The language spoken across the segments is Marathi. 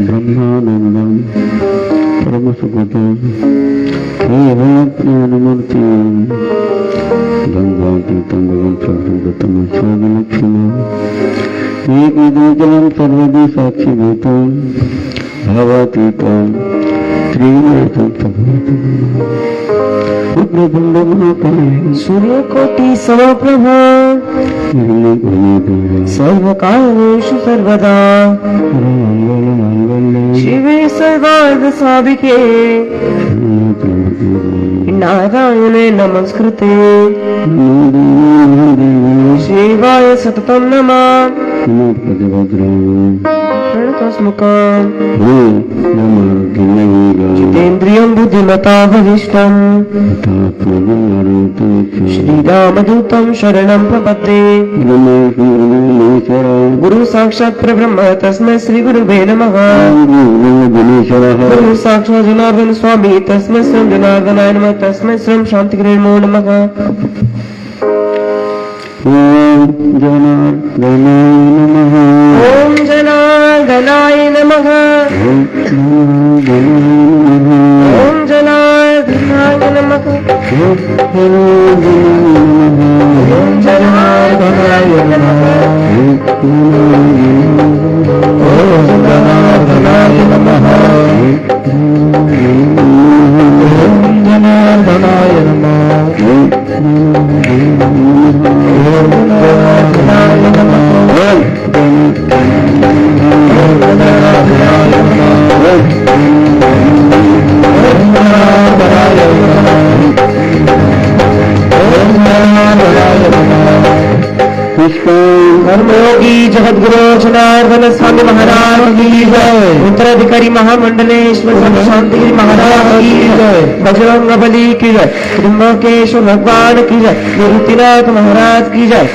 ब्रह्मानंदम परमसुखदम ज्ञानमूर्ति गंगातीतम भगवंतम स्वादिलक्ष्मण एकदीजलम सर्वदी साक्षिभूतम भावातीतम त्रिनेत्रम उग्रभंड महाकाय सूर्यकोटि समप्रभ सर्वकालेषु सर्वदा शिवे सर्वार्थ साधिके नारायणे नमस्कृते शिवाय सततं नमः प्रणतस्मुखं जितेन्द्रियं बुद्धिमता वरिष्ठं श्रीरामदूतं शरणं प्रपद्ये गुरु साक्षात् परब्रह्म तस्मै श्री गुरुवे नमः गुरु साक्षात् जनार्दन स्वामी तस्मै श्री जनार्दनाय नमः तस्मै श्री शांतिगिरे नमो नमः ओम जनार्दनाय नमः ओम जनार्दनाय नमः ओम जनार्दनाय नमः ओम जनार्दनाय नमः ओम जनार्दनाय नमः ओम जनार्दनाय नमः धर्मयोगी जगद्गुरु जनार्दन स्वामी महाराज की जय। उत्तराधिकारी महामंडलेश्वर स्वामी शांतिगिरी महाराज की जय। बजरंग बली की जय। त्र्यंबकेश्वर भगवान की जय। निवृत्तिनाथ महाराज की जय।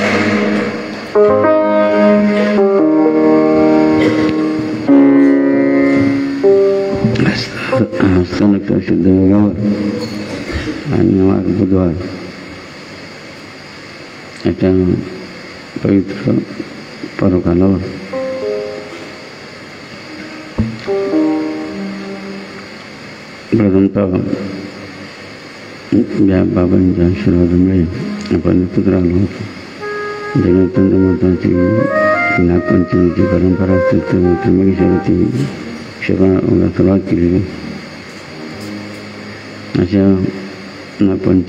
सिद्ध आणि बुधवार याच्या पवित्र पर्वकालावर प्रथमतः या बाबांच्या आशीर्वादामुळे आपण एकत्र आलो होतो. जगतंत्र महत्वाची नागपंचमीची परंपरा असते त्र्यंबकेश्वराची सुरुवात केलेली. अशा नागपंच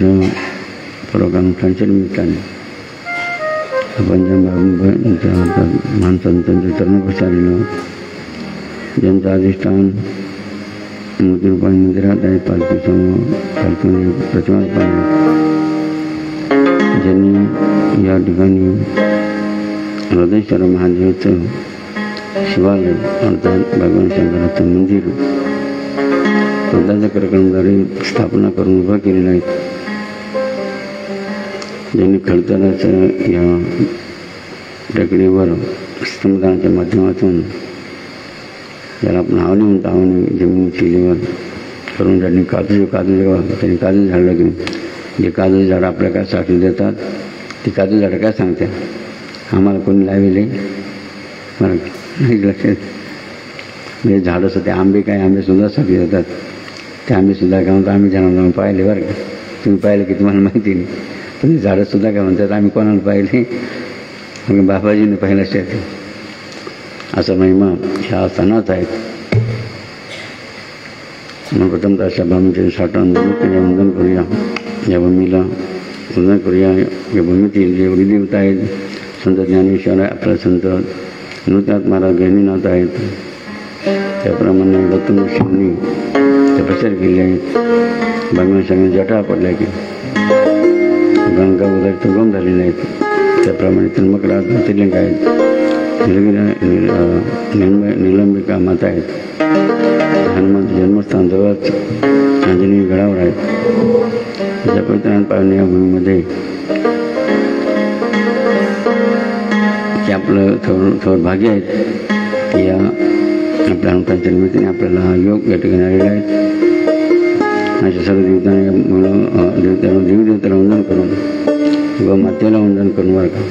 पर्वकालांच्या निमित्ताने आपण ज्या महासंतांच्या चरणस्पर्शी आलेलो, ज्यांचं अधिष्ठान मूर्तिरूपाने मंदिरात आहे, पालखीसमोर पालखीने प्रतिमा पाहिली, ज्यांनी या ठिकाणी हृदयेश्वर महादेवाचं शिवालय अर्थात भगवान शंकराचं मंदिर स्वतःच्या कार्यक्रमाद्वारे स्थापना करून उभं केलेलं आहे. ज्यांनी खडतराचं या टेकडीवर स्तंभदानाच्या माध्यमातून ज्याला आपण आवणी म्हणतो, आवणी जमीन शिलेवर करून ज्यांनी त्यांनी काजू झाडलं की जे काजू झाडं आपल्या काय साठवून देतात ती काजू झाडं काय सांगते आम्हाला कोणी लावले मला लक्षात. म्हणजे झाडं ते आंबे काय आंबेसुद्धा साठवून देतात. ते आंबेसुद्धा काय म्हणतात आम्ही ज्यांना जाऊन पाहिले बरं का, तुम्ही पाहिलं की तुम्हाला माहिती नाही, पण झाडंसुद्धा काय म्हणतात आम्ही कोणाला पाहिले मग बाबाजीने पाहिलं असेल. असा महिमा ह्या स्थानात आहेत. मग प्रथमतः अशा भूमीचे साठवण वंदन करूया. या भूमीला वंदन करूया. या भूमीतील जे एवढी देवता आहेत, संत ज्ञानेश्वर आपला संत नृत्यात महाराज गहिनीनाथ आहेत, त्याप्रमाणे दत्तन शिवनी ते प्रचार केले आहेत. भगवान शंकर जटा पडल्या की गंगा उदय सुगम झालेले आहेत. त्याप्रमाणे त्र्यंबकराज ज्योतिर्लिंग आहेत. निलंबिका माता आहेत. हनुमंत जन्मस्थान जवळच आंजनेय गडावर आहेत. त्याच्या पवित्र पावणे या भूमीमध्ये की आपलं थोर भाग्य आहेत की या आपल्या अनुष्ठानाच्या निमित्ताने आपल्याला हा योग या ठिकाणी आलेला आहे. अशा सर्व देवदेवताला वंदन करून व मातेला वंदन करून बरं का.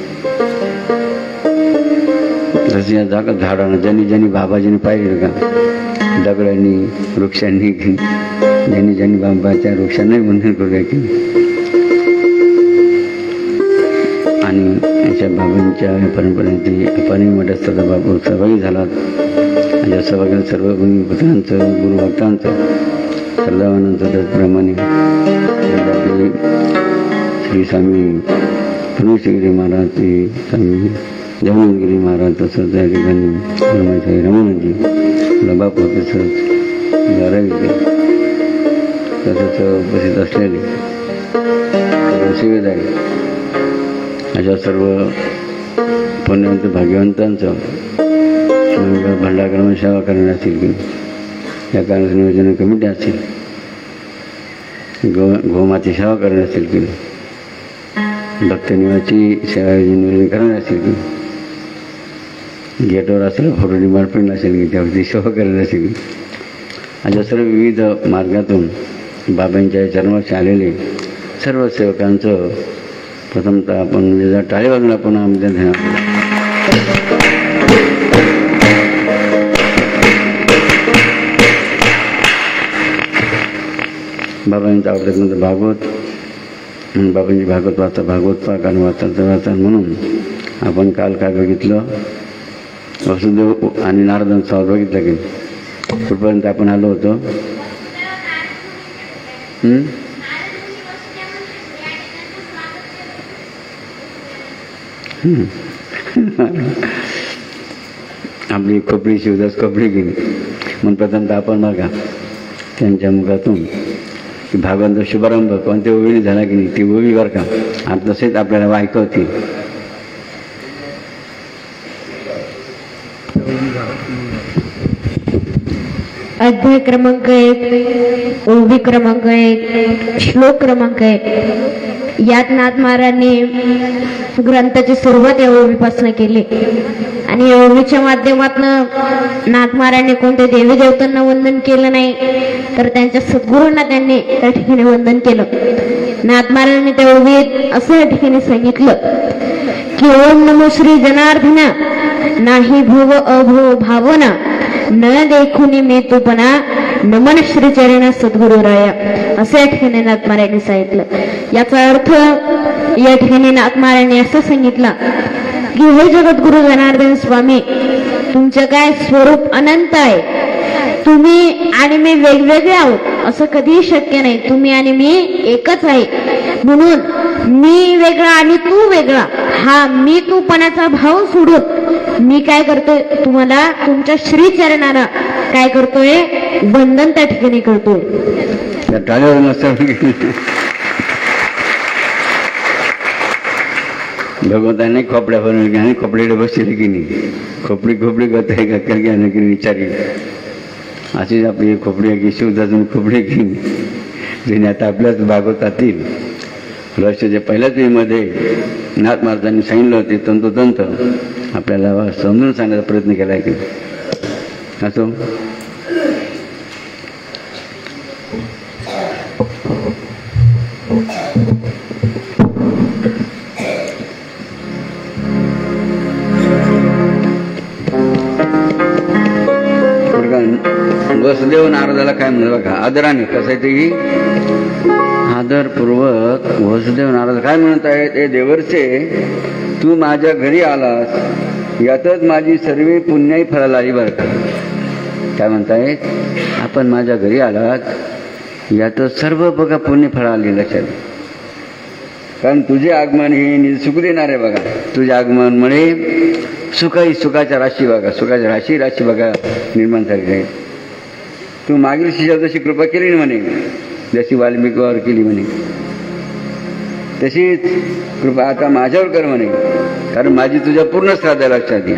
जसं या झाडांना ज्यांनी बाबाजींनी पाहिलं का दगडांनी वृक्षांनी ज्यांनी बाबाच्या वृक्षांनाही वंदन करूया की. आणि अशा बाबांच्या परंपरेची आपणही मोठ्या सदा बाबू सहभागी झालात. अशा सहभागी सर्व गुरुपुत्रांचं गुरुभक्तांचं श्रद्धावानांचं त्याचप्रमाणे श्री स्वामी पुरुषगिरी महाराज, श्री स्वामी जगन्नाथगिरी महाराज, तसंच त्या ठिकाणी रमाई रमणजी लबाप होते तसंच तसंच उपस्थित असलेले सेवेदारी अशा सर्व पुण्यवंत भाग्यवंतांचं भंडारक्रम सेवा करणे असतील की या कारणाचं नियोजन कमिटी असतील, गोमाती सेवा करणे असतील की भक्तनिवाची सेवा नियोजन करणे असेल की गेटवर असेल फोटो डिपार्टमेंट असेल की त्यावरती सेवा करणे असेल की अशा सर्व विविध मार्गातून बाबांच्या चरणाशी आलेले सर्व सेवकांचं प्रथमतः आपण म्हणजे जर टाळी वाजून आपण आमच्या बाबांचा आवडत नंतर भागवत बाबांची भागवत वाचता भागवत पाक आणि वाचता म्हणून आपण काल काय बघितलं वसुदेव आणि नारदांचा स्वाद बघितलं की कुठपर्यंत आपण आलो होतो. आपली खोपडी शिवदास खोपडी गेली म्हणून प्रथमतः आपण बघा त्यांच्या मुखातून भागवंत शुभारंभ कोणत्या ओळी झाला की नाही ती ओळी बरं का आणि तसेच आपल्याला ऐकवतील. अध्याय क्रमांक 1, ओवी क्रमांक 1, श्लोक क्रमांक 1. यात नाथ महाराजांनी ग्रंथाची सुरुवात या ओवीपासून केली आणि या ओवीच्या माध्यमातून नाथ महाराजांनी कोणत्या देवी देवतांना वंदन केलं नाही तर त्यांच्या सद्गुरूंना त्यांनी त्या ठिकाणी वंदन केलं. नाथ महाराजांनी त्या ओवीत असं या ठिकाणी सांगितलं की ओम नमो श्री जनार्दन नाही भव अभव भावना न देखुनी मी तुपणा नमन श्री चरण सद्गुरु राया असं या ठिकाणी नाथ महाराजांनी सांगितलं. याचा अर्थ या ठिकाणी नाथ महाराजांनी असं सांगितलं की हे जगद्गुरु जनार्दन स्वामी तुमचं काय स्वरूप अनंत आहे. तुम्ही आणि मी वेगवेगळे आहोत असं कधीही शक्य नाही. तुम्ही आणि मी एकच आहे. म्हणून मी वेगळा आणि तू वेगळा हा मी तूपणाचा भाव सोडून मी काय करतोय तुम्हाला तुमच्या श्री चरणाला काय करतोय वंदन त्या ठिकाणी करतोय. भगवंताने खोपड्यावर आणि खोपडीला बसले की नाही खोपडी खोपडी गत आहे का घ्यानं की विचारी अशीच आपली खोपडी आहे की शिवदासून खोपडी की तिने आता आपल्याच भागवतातील रहस्याच्या पहिल्याच वेळीमध्ये नाथ महाराजांनी सांगितलं होते तंतोतंत आपल्याला समजून सांगण्याचा प्रयत्न केला आहे की असो. वसुदेव नारदाला काय म्हणत बघा आदराने कसं आहे ते आदरपूर्वक वसुदेव नारद काय म्हणत आहेत ए देवर्षे तू माझ्या घरी आलास यातच माझी सर्व पुण्याई फळाला आली बरं का. काय म्हणतायत आपण माझ्या घरी आलात यातच सर्व बघा पुण्य फळा आली लक्षात. कारण तुझे आगमन हे सुख देणार आहे बघा. तुझ्या आगमनामुळे सुखाच्या राशी बघा सुखाच्या राशी बघा निर्माण झालेली आहे. तू मागील शिष्यावर जशी कृपा केली म्हणे जशी वाल्मिकीवर केली म्हणे तशीच कृपा आता माझ्यावर कर म्हणे. कारण माझी तुझ्या पूर्ण श्रद्धा लक्षात घ्या.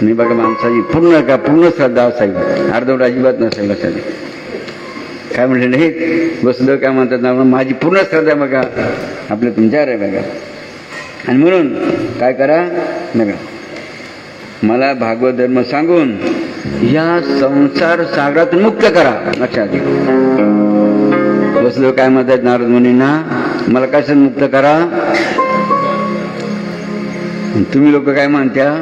मी बघा माणसाची पूर्ण श्रद्धा असावी अर्धवट अजिबात नसावी लक्षात घ्या. काय म्हणले नाही वसुदेव काय म्हणतात ना माझी पूर्ण श्रद्धा बघा आपल्या तुमच्यावर आहे बघा. आणि म्हणून काय करा नका, मला भागवत धर्म सांगून या संसार सागरातून मुक्त करा. लक्षात घ्या. वसुदेव काय म्हणतात नारद मुनींना, मला कशात मुक्त करा. तुम्ही लोक काय म्हणत्या,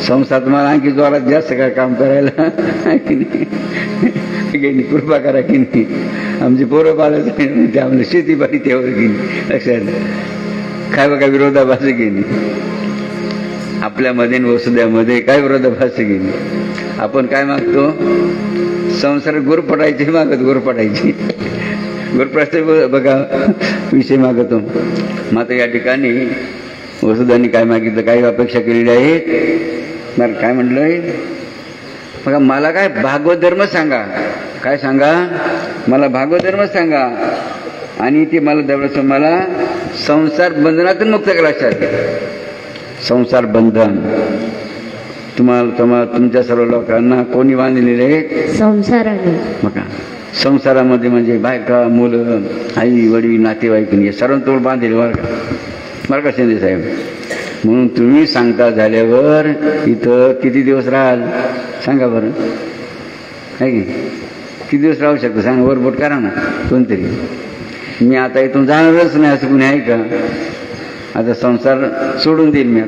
संसारात मला आणखी जोरात जास्त काय काम करायला की नाही, कृपा करा की नाही. आमची पोरं पालत ते आम्हाला शेती बारी त्यावर की नाही. लक्षात काय बघा विरोधाभास की नाही. आपल्यामध्ये वसुद्यामध्ये काय विरोधाभास की नाही. आपण काय मागतो, संसारात गुरपटायची मागत, गुरपटायची गुरपटायचे बघा विषय मागतो. मात्र या ठिकाणी वसुदांनी काय मागितलं, काही अपेक्षा केलेली आहे. मला काय म्हटलंय बघा, मला काय भागवत धर्म सांगा. काय सांगा, मला भागवत धर्म सांगा आणि ते मला संसार बंधनातून मुक्त करा. संसार बंधन तुम्हाला तुमच्या सर्व लोकांना कोणी बांधलेले आहे, संसाराने. बघा संसारामध्ये म्हणजे बायका, मुलं, आई वडील, नातेवाईक हे सर्वांतोड बांधलेले बरं का शिंदे साहेब. म्हणून तुम्ही सांगता झाल्यावर इथं किती दिवस राहाल सांगा बरं, आहे की किती दिवस राहू शकतो सांगा, वरबोट करा ना कोणतरी. मी आता इथून जाणारच नाही असं कुणी आहे का. आता संसार सोडून देईल मी.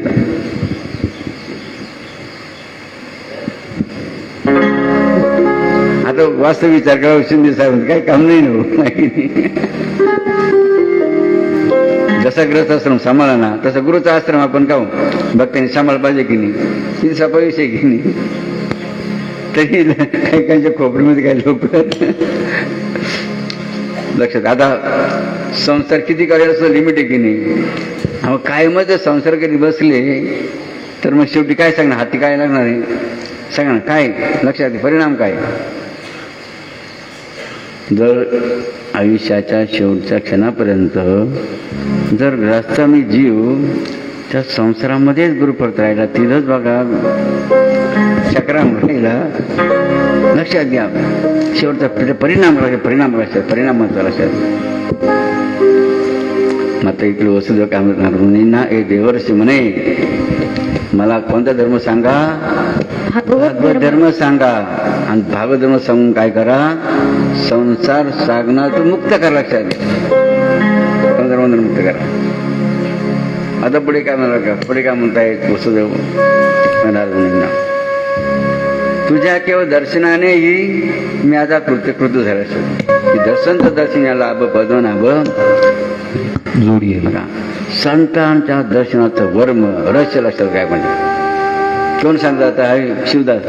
आता वास्तव विचार करा शिंदे साहेब, काही काम नाही ना. जसा गृहस्थाश्रम सांभाळा ना तसा गुरुचा आश्रम आपण का भक्तांनी सांभाळ पाहिजे की नाही. किती सफा विषय की नाही. तरी काही काहीच्या खोपडीमध्ये काही लोक लक्षात. आता संसार किती करायला असं लिमिट आहे की नाही. अहो कायमच संसार कधी बसले तर मग शेवटी काय सांगणार, हाती काय लागणार आहे सांगा ना. काय लक्षात परिणाम काय. जर आयुष्याच्या शेवटच्या क्षणापर्यंत जर ग्रस्तामी जीव त्या संसारामध्येच गुरुपरत राहिला, तिथंच बघा चक्राम राहिला. लक्षात घ्या शेवटचा परिणाम लक्षात. मात्र इकडे वसुदेव काय म्हणणार मुनींना, ए देवर्षी म्हणे मला कोणता धर्म सांगा, भागवत धर्म सांगा. आणि भागवत धर्म सांगून काय करा, संसार सागनातून मुक्त करा. लक्षात मुक्त करा. आता पुढे काय म्हणणार का, पुढे काय म्हणतायत वसुदेव मुनींना, तुझ्या केवळ दर्शनानेही मी आता कृत्य झाला. दर्शन तर दर्शन याला अब पदनाभ जोडी आहे बघा. संतांच्या दर्शनाचं वर्म रहस्य लक्षात काय म्हणजे कोण सांगतात आहे शिवदास.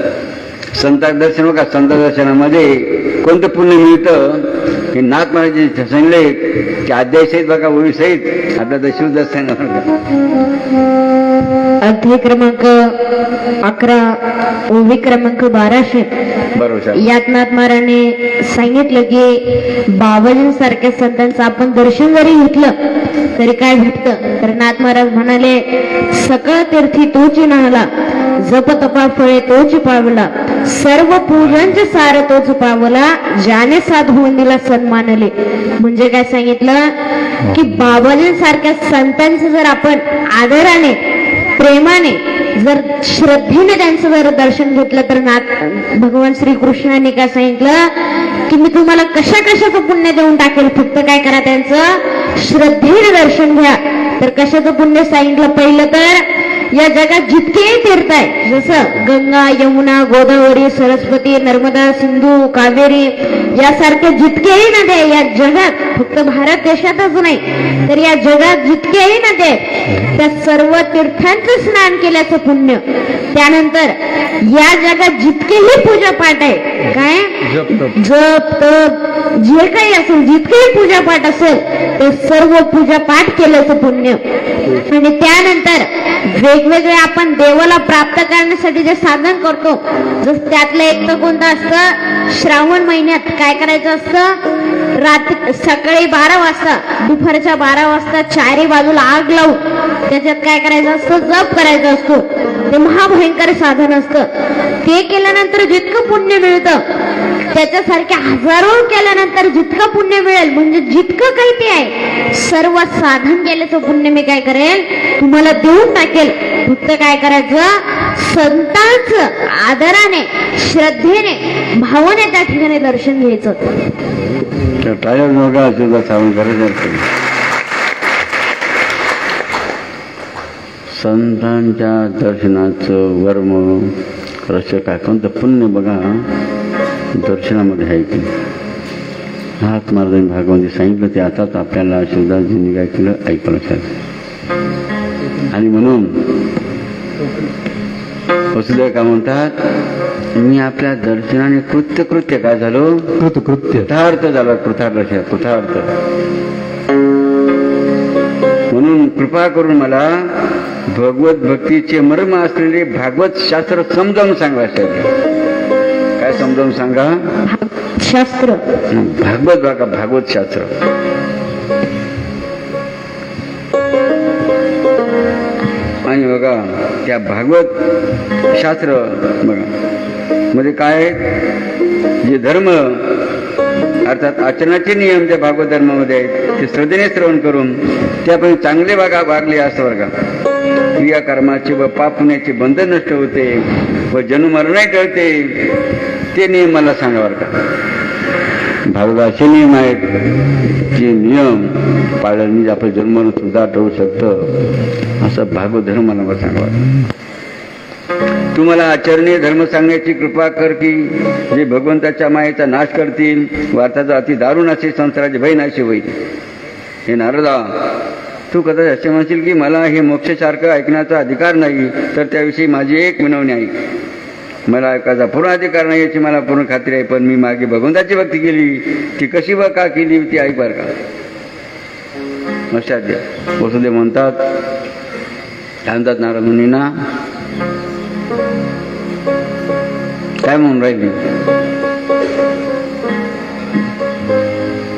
संत दर्शन बघा, संत दर्शनामध्ये कोणतं पुण्य मिळतं हे नाथ महाराज सांगले की अध्याय सहित बघा, ओळी सहित आपल्या तर शिवदास सांगणार. अध्याय क्रमांक 11 ओवी क्रमांक 1200. बरोबर. यात नाथ महाराजांनी सांगितलं की बाबाजींसारख्या संतांचं आपण दर्शन जरी घेतलं तरी काय भेटतं. तर नाथ महाराज म्हणाले, सकळ तीर्थी तोची नाहला, जप तपा फळे तोची पावला, सर्व पूजांचे सार तोच पावला, ज्याने साधून दिला सन्मानले. म्हणजे काय सांगितलं की बाबाजींसारख्या संतांचं जर आपण आदराने, प्रेमाने, जर श्रद्धेने त्यांचं जर दर्शन घेतलं तर भगवान श्रीकृष्णाने काय सांगितलं की मी तुम्हाला कशा कशाचं पुण्य देऊन टाकेल, फक्त काय करा त्यांचं श्रद्धेने दर्शन घ्या. तर कशाचं पुण्य सांगितलं, पहिलं तर या जगात जितकेही तीर्थ आहे, जसं गंगा, यमुना, गोदावरी, सरस्वती, नर्मदा, सिंधू, कावेरी यासारख्या जितकेही नद्या या जगात, फक्त भारत देशातच नाही तर या जगात जितकेही नद्या त्या सर्व तीर्थांचं स्नान केल्याचं पुण्य. त्यानंतर या जगात जितकेही पूजापाठ आहे, काय जप तप जे काही असेल, जितकेही पूजापाठ असेल ते सर्व पूजापाठ केल्याचं पुण्य. आणि त्यानंतर वेगवेगळे आपण देवाला प्राप्त करण्यासाठी जे साधन करतो, जस त्यातलं एक तर कोणतं असतं, श्रावण महिन्यात काय करायचं असतं, रात्री सकाळी 12 वाजता, दुपारच्या 12 वाजता चारी बाजूला आग लावून त्याच्यात काय करायचं असतं, जप करायचं असतो. ते महाभयंकर साधन असतं. ते केल्यानंतर जितकं पुण्य मिळतं त्याच्यासारखे हजारो केल्यानंतर जितकं पुण्य मिळेल, म्हणजे जितकं काही ते आहे सर्व साधन केल्याचं पुण्य मी काय करेल तुम्हाला देऊन टाकेल. फक्त काय करायचं, संतांचं आदराने श्रद्धेने भावने त्या ठिकाणी दर्शन घ्यायचं. संतांच्या दर्शनाचं वर्म रस काय कोणतं पुण्य बघा दर्शनामध्ये आहे की. हात महाराजांनी भागवती सांगितलं ते आताच आपल्याला शिवदासजींनी काय केलं ऐकलं लक्षात. आणि म्हणून वसुदेव काय म्हणतात, मी आपल्या दर्शनाने कृत्य काय झालो, कृतार्थ झाला. कृतार्थ म्हणून कृपा करून मला भगवत भक्तीचे मर्म असलेले भागवत शास्त्र समजावून सांगा. काय समजावून सांगा, शास्त्र भागवत बघा, भागवत शास्त्र. आणि बघा त्या भागवत शास्त्र बघा मध्ये काय आहेत, जे धर्म अर्थात आचरणाचे नियम त्या भागवत धर्मामध्ये आहेत ते श्रद्धेने श्रवण करून त्यापैकी चांगले वागले असं बघा. क्रियाकर्माचे व पाप पुण्याचे बंधन नष्ट होते व जन्ममरणही टळते. ते नियम मला सांगा बरं का. भागवताचे नियम आहेत, जे नियम पाळल्याने आपलं जन्म सुद्धा टळू शकतं असं भागवत धर्म मला सांगा. तुम्हाला आचरणीय धर्म सांगण्याची कृपा कर की जे भगवंताच्या मायेचा नाश करतील व अर्थाचा अति दारुण असे संसाराचे भय नाशे होईल. हे नारदा, तू कदाचित असे म्हणशील की मला हे मोक्षासारखं ऐकण्याचा अधिकार नाही, तर त्याविषयी माझी एक विनवणी आहे. मला ऐकायचा पूर्ण अधिकार नाही याची मला पूर्ण खात्री आहे, पण मी मागे भगवंताची भक्ती केली ती कशी व का केली ती ऐक बरं का. लक्षात द्या. वसुदेव म्हणतात, काय म्हणतात नारद मुनींना, काय म्हणून राहिली,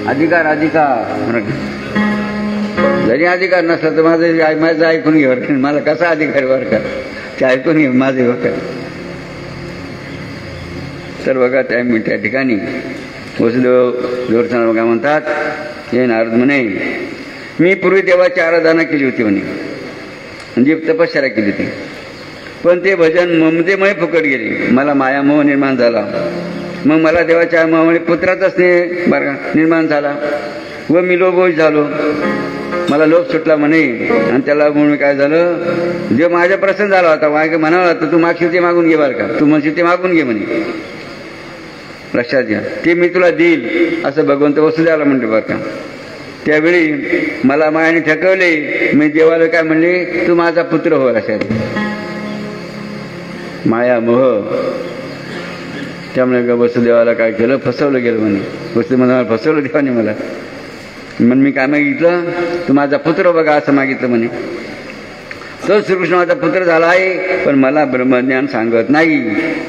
अधिकार जरी अधिकार नसला तर माझं ऐकून घे बरं. मला कसा अधिकार बरं का, ते ऐकून घे माझे बरं. तर बघा त्या ठिकाणी वसुदेव देवस्थान बघा म्हणतात, हे नारद म्हणे, मी पूर्वी देवाची आराधना केली होती म्हणे, म्हणजे तपश्चर्या केली होती, पण ते भजन ममतेमुळे फुकट गेले. मला मायामोह निर्माण झाला. मग मला देवाच्या मोहामुळे पुत्राचा स्नेह बरं निर्माण झाला व मी लोभोष झालो. मला लोभ सुटला म्हणे, आणि त्याला म्हणून काय झालं, देव माझ्या प्रसन्न झाला होता. मागे म्हणाला तर तू मागशील ते मागून घे बरं का, तू म्हणशील ते मागून घे म्हणे. लक्षात घ्या, ते मी तुला देईल असं भगवंत वसुदेवाला म्हणते बरं का. त्यावेळी मला मायाने ठकवले. मी देवाला काय म्हणले, तू माझा पुत्र हो. लक्षात माया मोह. त्यामुळे वसुदेवाला काय केलं, फसवलं गेलं म्हणे. वसुदेव मला फसवलं देवाने मला. म्हणून मी काय मागितलं, तू माझा पुत्र बघा असं मागितलं म्हणे. तो श्रीकृष्ण माझा पुत्र झाला आहे, पण मला ब्रह्मज्ञान सांगत नाही.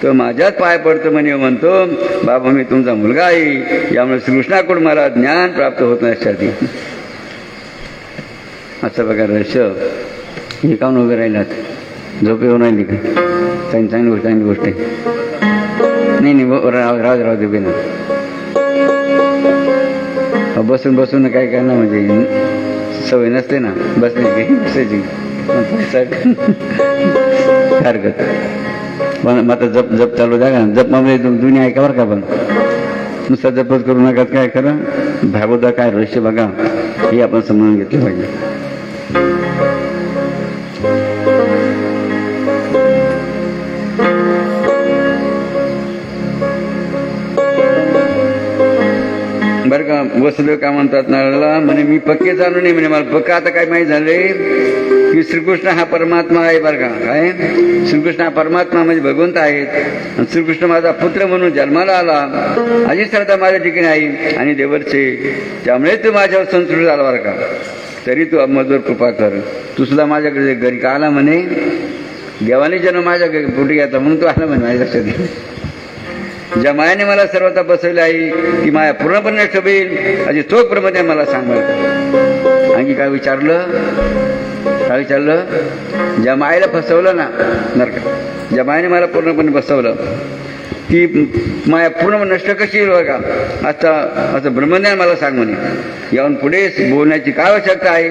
तो माझ्याच पाय पडतो म्हणे, म्हणतो बाबा मी तुमचा मुलगा आहे, यामुळे श्रीकृष्णाकडून मला ज्ञान प्राप्त होत नाही. असं बघा रहस्य. हे काऊन उभे राहिलात, झोप येऊन राहिली का, चांगली गोष्ट आहे. नाही राहू दे बेन. बसून काय करणार, म्हणजे सवय नसते ना बसली की बसायची हरकत. पण मग आता जप चालू द्या का, जप मध्ये दुनिया आहे का बरं का, पण नुसता जपच करू नका. काय करा, भागवता काय रहस्य बघा, हे आपण समजून घेतलं पाहिजे. बरं का. वसुदेव काय म्हणतात नारदाला, म्हणे मी पक्के जाणून नाही म्हणे, मला पक्का आता काय माहीत झाले की श्रीकृष्ण हा परमात्मा आहे बरं का. काय श्रीकृष्ण हा परमात्मा म्हणजे भगवंत आहेत. श्रीकृष्ण माझा पुत्र म्हणून जन्माला आला अशी श्रद्धा माझ्या ठिकाणी आहे आणि देवरचे. त्यामुळे तू माझ्यावर संतुष्ट झाला बरं का. तरी तू मजवर कृपा कर. तू सुद्धा माझ्याकडे घरी का आला म्हणे, देवाने जन्म माझ्या पोटी घ्यायचा म्हणून तू आला म्हणे. माझ्या लक्षात ज्या मायाने मला सर्वता बसवले आहे ती माया पूर्णपणे नष्ट होईल अशी चोख प्रमाणे मला सांग. आणखी काय विचारलं, काय विचारलं? ज्या मायेला फसवलं ना नरकात, ज्या मायेने मला पूर्णपणे फसवलं, ती माया पूर्ण नष्ट कशी येईल बघा, असं ब्रह्मज्ञान मला सांग म्हणे. याहून पुढे बोलण्याची काय आवश्यकता आहे?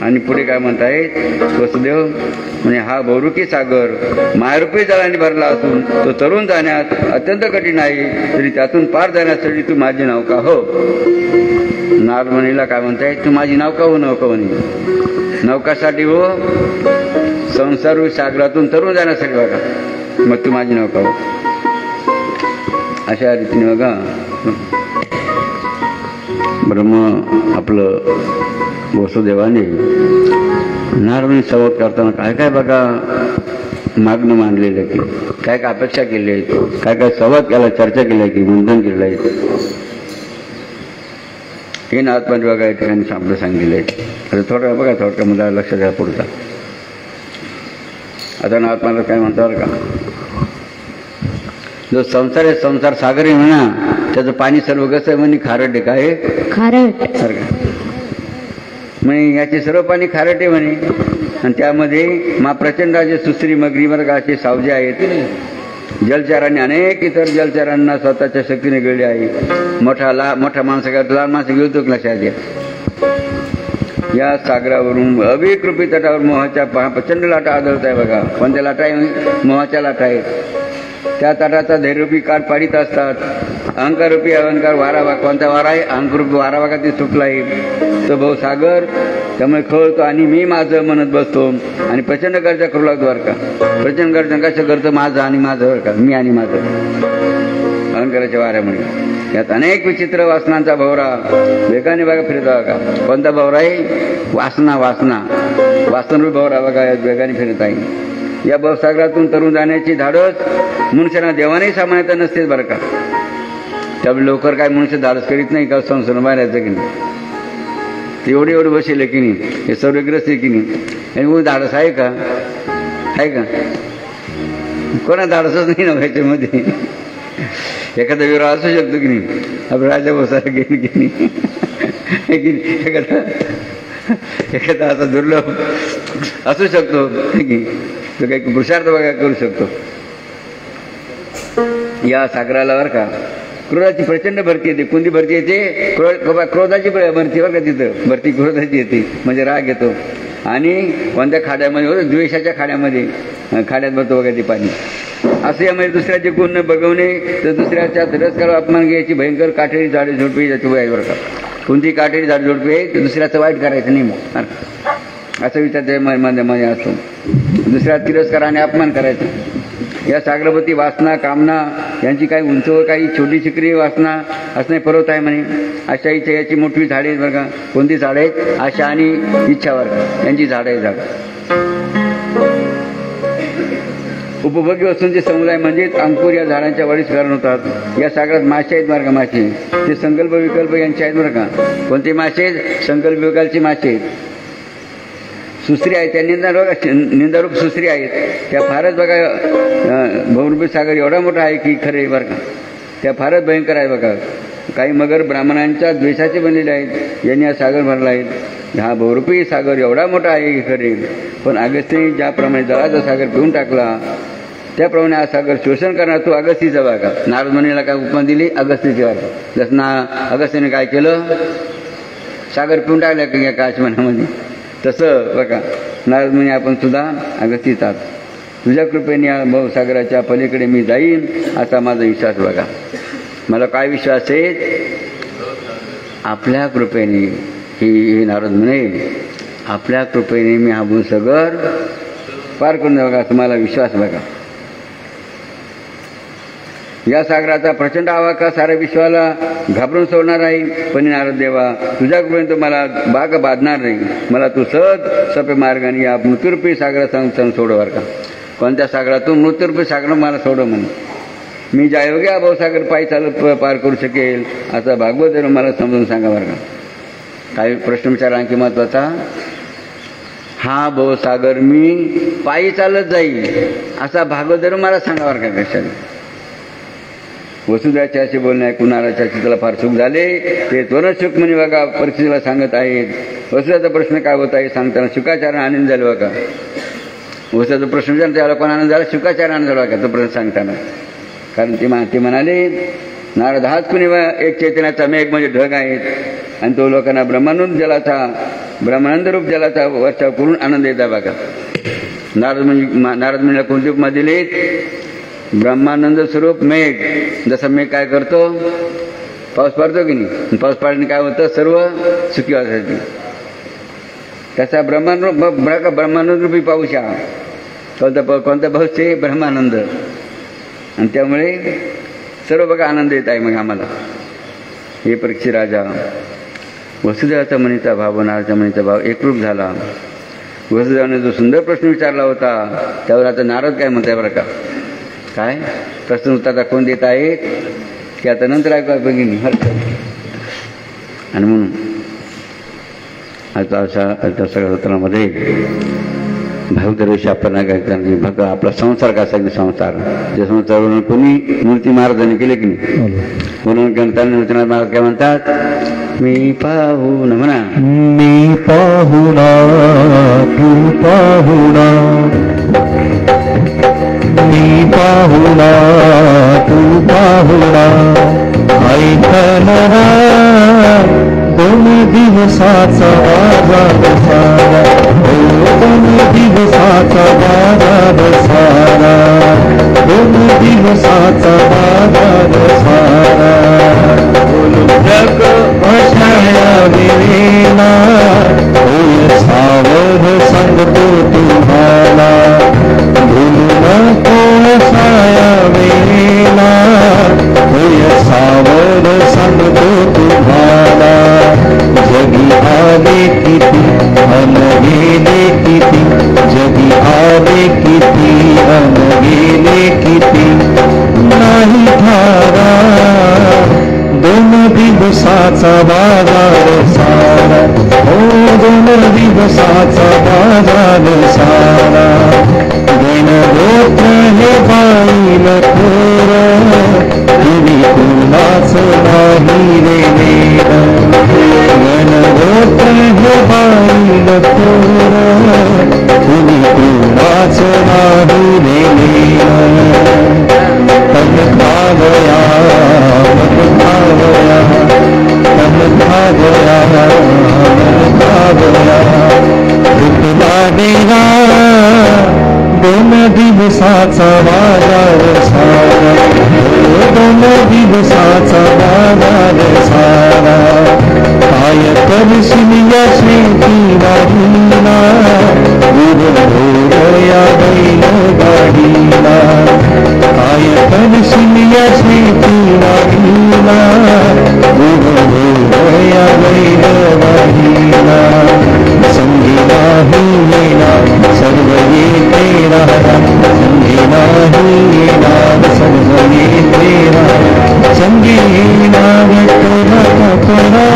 आणि पुढे काय म्हणतायत वसुदेव म्हणजे हा बहुरूपी सागर मायारूपी जलाने भरला असून तो तरुण जाण्यात अत्यंत कठीण आहे, तरी त्यातून पार जाण्यासाठी तू माझी नौका हो. नारदमुनीला काय म्हणतायत? तू माझी नौका हो. नौका म्हणे नौकासाठी हो, संसार सागरातून तरुण जाण्यासाठी बघा, मग तू माझी नौका हो. अशा रीतीने बघा ब्रह्म आपलं वसुदेवाने नारदमुनी संवाद करताना काय काय बघा मागणं मांडलेलं की काय काय अपेक्षा केली आहेत, काय काय संवाद केला, चर्चा केली की मंथन केलं आहे, हे नाथपांडे बघा या ठिकाणी आपलं सांगितलं आहे. आता थोडं बघा, थोडक्या मुलाला लक्ष द्या पुढचा. आता नाथपांडे काय म्हणतात का, जो संसार आहे संसार सागर आहे म्हणा, त्याचं पाणी सर्व कसं आहे म्हणे खारट आहे. काय खारट सारखं म्हणे, याचे सर्व पाणी खारट आहे म्हणे, आणि त्यामध्ये प्रचंडाचे सुश्री मगरी वर्गाचे सावजे आहेत. जलचरांनी अनेक इतर जलचरांना स्वतःच्या शक्तीने गळले आहे. मोठा माणसा लहान माणसं घेऊ तो लक्षात द्या. या सागरावरून अविकृपी तटावर मोहाच्या प्रचंड लाटा आढळत आहे बघा. कोणत्या लाटा आहे? मोहाच्या लाटा आहेत. त्या तटाचा धैर्यरूपी काठ पाडीत असतात. अहंकाररूपी अहंकार वारावा, कोणता वारा आहे? अहंकाररूपी वारावागाती सुटला आहे तो भाऊसागर. त्यामुळे खळतो आणि मी माझं म्हणत बसतो आणि प्रचंड गर्जा करू लागतो बरं का. प्रचंड गर्जन कसं करतं? माझं आणि माझं बरं का, मी आणि माझं, अहंकाराच्या वाऱ्यामुळे. यात अनेक विचित्र वासनांचा भवरा वेगाने बघा फिरत बघा. कोणता भवरा आहे? वासना वासनरूपी भवरा बघा यात वेगाने फिरत आहे. या भवसागरातून तरुण जाण्याची धाडस मनुष्यांना देवानेही सामान्यता नसतेच बरं का. त्यामुळे लवकर काय मनुष्य धाडस करीत नाही का संसार बाहेरचं की नाही. ते एवढे बसेल की नाही, हे सर्वग्रस्त आहे की नाही, हे धाडस आहे का? आहे का? कोणा धाडसच नाही ना ह्याच्यामध्ये. एखादा विवाह असू शकतो की नाही, आपण राजा बसायला गेली की नाही, एखादा असा दुर्लभ असू शकतो की तो काही पुरुषार्थ बघा करू शकतो. या सागराला बरं का क्रोधाची प्रचंड भरती येते. कोणती भरती येते? क्रोधाची भरती बरं का. तिथं भरती क्रोधाची येते म्हणजे राग येतो. आणि कोणत्या खाड्यामध्ये? द्वेषाच्या खाड्यात भरतो बघा ते पाणी. असं यामध्ये दुसऱ्याचे गुण न बघवणे, तर दुसऱ्याच्या तिरस्कार अपमान घ्यायची भयंकर काटेरी झाडे झोडपी त्याची वय बरं का. कोणती काटेरी झाडे झोडपी आहे? दुसऱ्याचं वाईट करायचं नाही मग, असं विचार मध्ये असतो. दुसऱ्या तिरस्कार आणि अपमान करायचं. या सागरपती वासना कामना यांची काही उंचवर काही छोटी चिकरी वासना असणे पर्वत आहे म्हणे. आशा इच्छा याची मोठी झाडे आहेत बरं का. कोणती झाडं आहेत? आशा आणि इच्छावर यांची झाडं आहेत. उपभोगी वस्तूंचे समुदाय म्हणजेच अंकुर या झाडांच्या वाढीस कारण होतात. या सागरात मासे आहेत बरं का. मासे ते संकल्प विकल्प यांचे आहेत बरं का. कोणते मासे आहेत? संकल्प विकल्पचे मासे आहेत. सुस्त्री आहेत त्या निंदारूप सुस्त्री आहेत. त्या फारच बघा बहुरूपी सागर एवढा मोठा आहे की खरे बरं का. त्या फारच भयंकर आहे बघा. काही मगर ब्राह्मणांच्या द्वेषाचे बनलेले आहेत, यांनी हा सागर भरला आहे. हा बहुरूपी सागर एवढा मोठा आहे की खरे, पण अगस्त्याने ज्याप्रमाणे जळाचा सागर पिऊन टाकला त्याप्रमाणे हा सागर शोषण करणार तो अगस्तीचा बघा. नारदमुनीला काय उपमा दिली? अगस्तीची बघा. जसं अगस्त्याने काय केलं? सागर पिऊन टाकला की या काशमनामध्ये. तसं बघा नारदमुनी आपण सुद्धा अगस्तीचा. तुझ्या कृपेने या भवसागराच्या पलीकडे मी जाईन असा माझा विश्वास बघा. मला काय विश्वास आहे? आपल्या कृपेने. ही नारद म्हणे आपल्या कृपेने मी हा भवसागर पार करून बघा. तुम्हाला विश्वास बघा. या सागराचा प्रचंड आवाका साऱ्या विश्वाला घाबरून सोडणार आहे. पण नारद देवा तुझ्या कृपेने मला बाग बांधणार नाही. मला तू सहज सपे मार्गाने या मृत्यूरूपी सागरात सोडवर का. कोणत्या सागरातून? मृत्यूरूपी सागर मला सोड म्हणून. मी ज्या योग्य भवसागर पायी चालत पार करू शकेल असा भागवत मला समजून सांगा बरं का. काही प्रश्न विचारला आणखी महत्वाचा. हा भवसागर मी पायी चालत जाईल असा भागवत मला सांगा बरं का. कशाने? वसुदेवाचे असे बोलणे ऐकून नाराच्या चित्राला फार सुख झाले. ते त्वरण सुख म्हणे बघा परीक्षेला सांगत आहेत. वसुदेवाचा प्रश्न काय होता हे सांगताना शुकाचार्य आनंद झाला का? वसुदेवाचा प्रश्न विचारला त्याला कोण आनंद झाला? शुकाचार्य आनंद झाला का तो प्रश्न सांगताना? कारण ते म्हणाले नारद हाच कुणी एक चैतन्याचा मेघ म्हणजे ढग आहेत आणि तो लोकांना ब्रह्मानंद रूप जलाचा वर्षाव करून आनंद येतात बघा. नारद म्हणजे कोणती उपमा दिली? ब्रह्मानंद स्वरूप मेघ. जसा मेघ काय करतो? पाऊस पडतो की नाही? पाऊस पडल्याने काय होतं? सर्व सुखी व्हायसाठी. त्याचा ब्रह्मानंद रूपी पाऊस हा कोणता पाऊस आहे? ब्रह्मानंद. आणि त्यामुळे सर्व बघा आनंद येत आहे. मग आम्हाला हे परीक्षित राजा वसुदेवाचा मनीचा भाव नारदाचा मनीचा भाव एकरूप झाला. वसुदेवाने जो सुंदर प्रश्न विचारला होता त्यावर आता नारद काय म्हणताय बरं का? काय प्रश्न उत्तर कोण देत आहेत की आता नंतर ऐकू बघिनी. आणि म्हणून आता अशा सगळ्या सत्रामध्ये भावदर्शी आपण काय भक्त आपला संसार कसा की संसार त्या संसारावरून कोणी मूर्ती महाराजांनी केले की नाही? म्हणून गणताना नृत्यनाथ महाराज काय म्हणतात? मी पाहून म्हणा मी पाहुणा तू पाहुणा मी पाहुणा तू पाहुणा ऐकणारा 2 दिवसाचा बाजार सारा 2 दिवसाचा बाजार सारा 2 दिवसाचा बाजार सारा जग अशाया वेळेला होय सावर सांगतो तुम्हाला भूलू नको अशाया वेळेला होय सावर सांगतो तुम्हाला जगी आले किती अन गेले किती जगी आले किती अन गेले किती नाही धारा 2 दिवसाचा बाजार सारा हो 2 दिवसाचा बाजार सारा गणगोत्र हे बाईल थोर तुम्ही कुणाच नाही रे नेर गणगोत्र हे बाईल थोर तुम्ही कुणाच नाही रे नेर तन भागया मन भागया तन भागया मन भागया रुतला देवा 2 दिवसाचा बाजार सारा 2 दिवसाचा बाजार सारा काय करशील या शेती वाढीला या बैल गाडीला काय करशील या शेती वाढीला या बैल गाडीला संगी नाही येणार सर्व येते राहता संगी नाही येणार सर्व येते राहता संगी येणार कपडा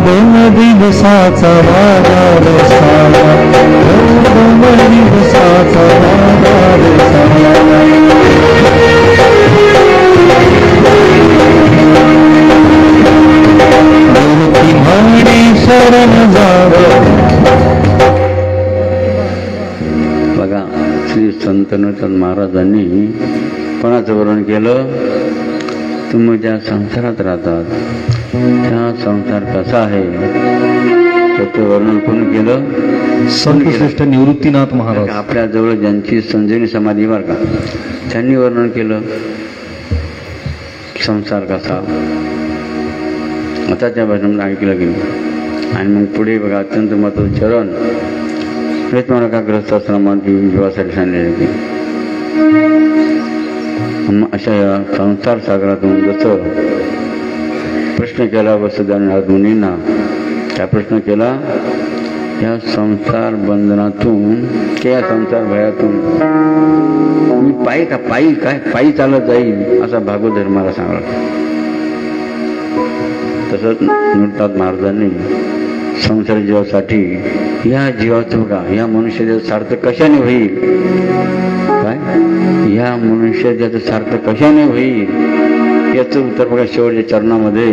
2 दिवसाचा बाजार सारा 2 दिवसाचा बाजार सारा शरण जावं. बघा श्री संत नृत्यनाथ महाराजांनी कोणाचं वर्णन केलं? तुम्ही ज्या संसारात राहतात त्या संसार कसा आहे त्याचं वर्णन कोण केलं? संतश्रेष्ठ निवृत्तीनाथ महाराज. आपल्या जवळ ज्यांची संजीवनी समाधी बर का त्यांनी वर्णन केलं संसार कसा. आता त्या भाषेमध्ये ऐकलं गेलं. आणि मग पुढे बघा अत्यंत महत्त्वाचं चरण हेच मला का ग्रहस्थाश्रमात जीवासाठी सांगले की अशा या संसार सागरातून जसं प्रश्न केला वसुदेवाने मुनींना त्या प्रश्न केला या संसार बंधनातून त्या संसार भयातून मी पायी चालत जाईल असा भागवत धर्माला सांगला. तसंच नृत्यनाथ महाराजांनी संसार जीवासाठी या जीवाचं बघा या मनुष्य सार्थक कशाने होईल काय या मनुष्याचं सार्थक कशाने होईल याचं उत्तर बघा शेवटच्या चरणामध्ये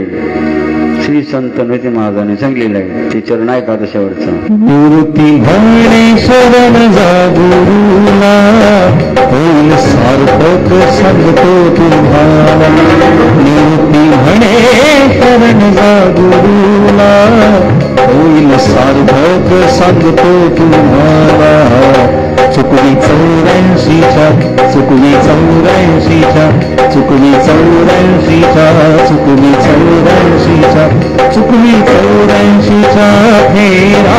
श्री संत निवृत्ती महाराजांनी सांगलेलं आहे. ते चरण आहे का आता शेवटचं. निवृत्ती म्हणे शरण जा गुरुला, होईल सार्थक सांगतो तुम्हाला. निवृत्ती म्हणे शरण जा गुरुला, होईल सार्थक सांगतो तुम्हाला. चुकली 84च्या, चुकली 84च्या, चुकली 84च्या, चुकली 84च्या, चुकली 84च्या फेरा.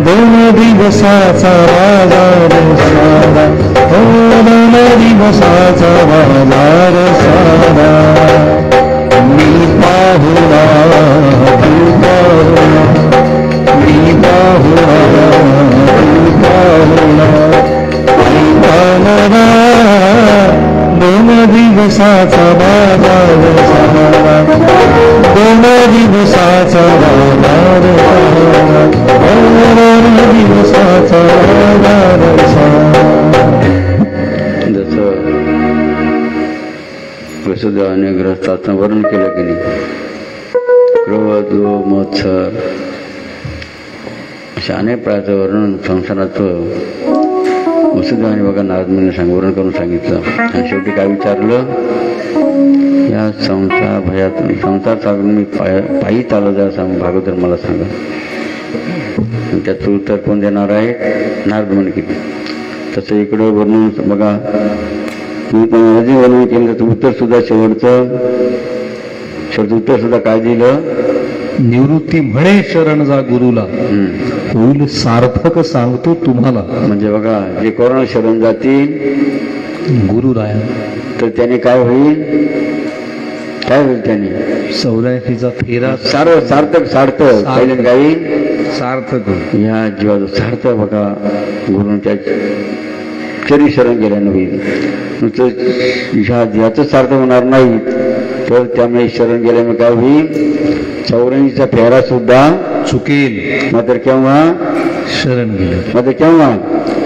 2 दिवसाचा बाजार सारा, 2 दिवसाचा बाजार सारा. मी पाहुणा तू पाहुणा, मी पाहुणा तू पाहुणा. ऐकाना 2 दिवसाचा बाजार सारा, 2 दिवसाचा बाजार सारा, 2 दिवसाचा बाजार सारा. जसं वसुदेवाने ग्रहस्थाचं वर्णन केलं की नाही, क्रोध, लोभ, मत्सर अशा अनेक प्रकारचं वर्णन संसाराचं वसुदेवाने बघा नारदमुनीने वर्णन करून सांगितलं. आणि शेवटी काय विचारलं, या संसार भयातून संसार सागरून मी पायी चालत जा सांग भागवतर मला सांगा. त्याचं उत्तर कोण देणार आहे, नारदमुनी किती. तसं इकडं वर्णन बघा, तुम्ही जे वर्णन केलं त्याचं उत्तर सुद्धा शेवटचं उत्तर सुद्धा काय दिलं, निवृत्ती म्हणे शरण जा गुरुला, होईल सार्थक सांगतो तुम्हाला. म्हणजे बघा, जे कोरोना शरण जातील गुरु राया तर त्याने काय होईल, काय होईल त्याने 84चा फेरा सार्थक सार्थक पहिले काही सार्थक. या जीवाचं सार्थक बघा गुरुच्या चरी शरण गेल्यानं होईल. नुसतं याचं सार्थ होणार नाही, तर त्यामुळे शरण गेल्यामुळे काय होईल, 84चा फेरा सुद्धा चुकेल. मात्र केव्हा शरण गेले, मात्र केव्हा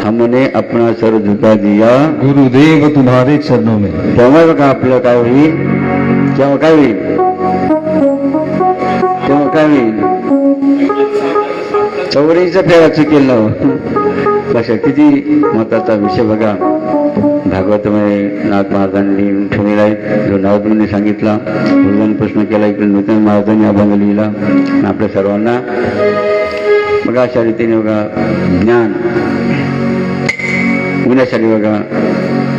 हमने अपना सर झुका दिया गुरुदेव तुम्हारे चरणों में. तेव्हा बघा आपलं काय होईल, तेव्हा काय होईल, तेव्हा काय होईल, 84चा फेरा चुकेल ना. कशा किती महत्वाचा विषय बघा भागवतामध्ये नाथ महाराजांनी ठेवलेला आहे, जो नारदमुनीने सांगितला. गुरुदान प्रश्न केला, इकडे नूतन महाराजांनी अभंग लिहिला. आपल्या सर्वांना बघा अशा रीतीने बघा ज्ञान होण्यासाठी बघा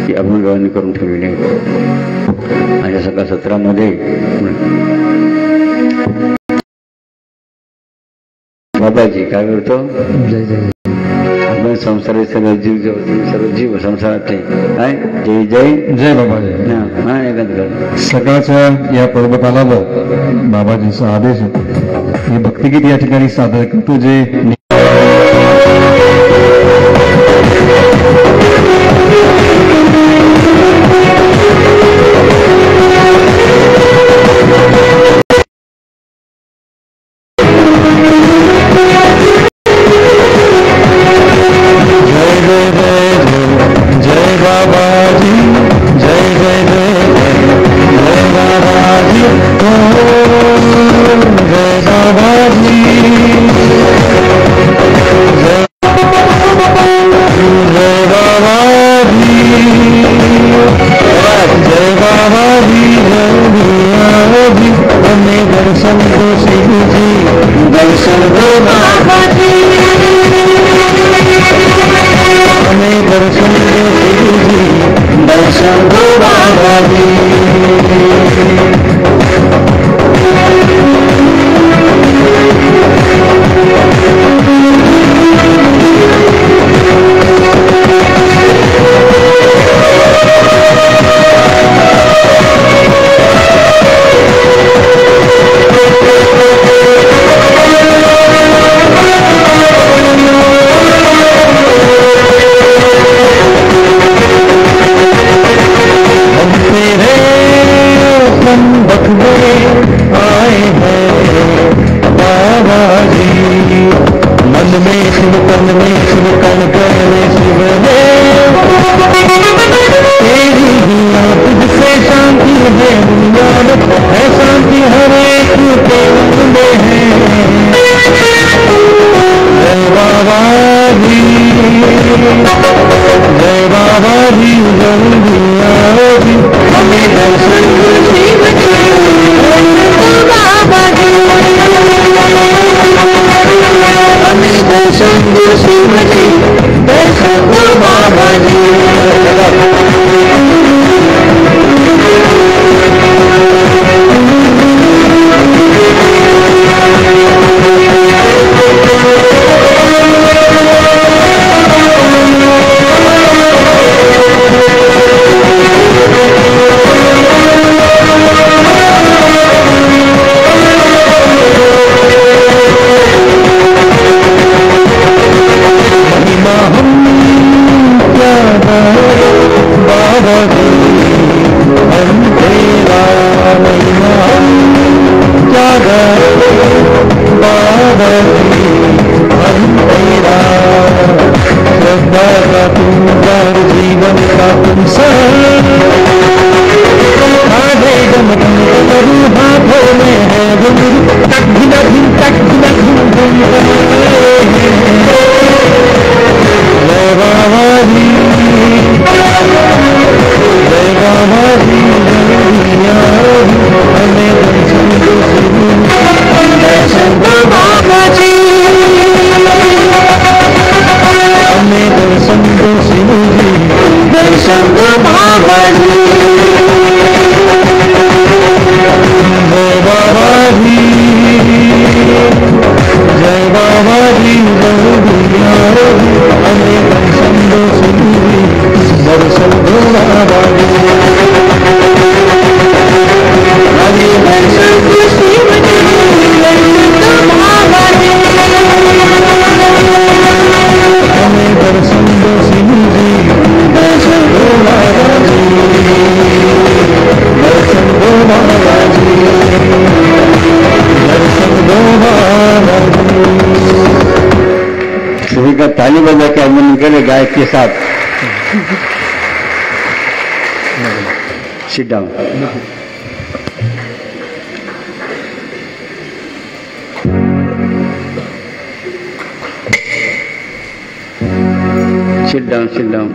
ही अभंगांनी करून ठेवलेली आहे. आणि सगळ्या सत्रामध्ये बाबाजी काय करतो, जय जय आपण संसार सर्व जीव संसारातले काय जय जय जय बाबा. सकाळच्या या पर्वकालाला बाबाजीचा आदेश हे भक्तिगीत या ठिकाणी सादर करतो. जे दो शिवजी, दर्शन दो बाबा जी। ताली बजा के आगमन करे गायक के साथ। Sit down. Sit down, sit down.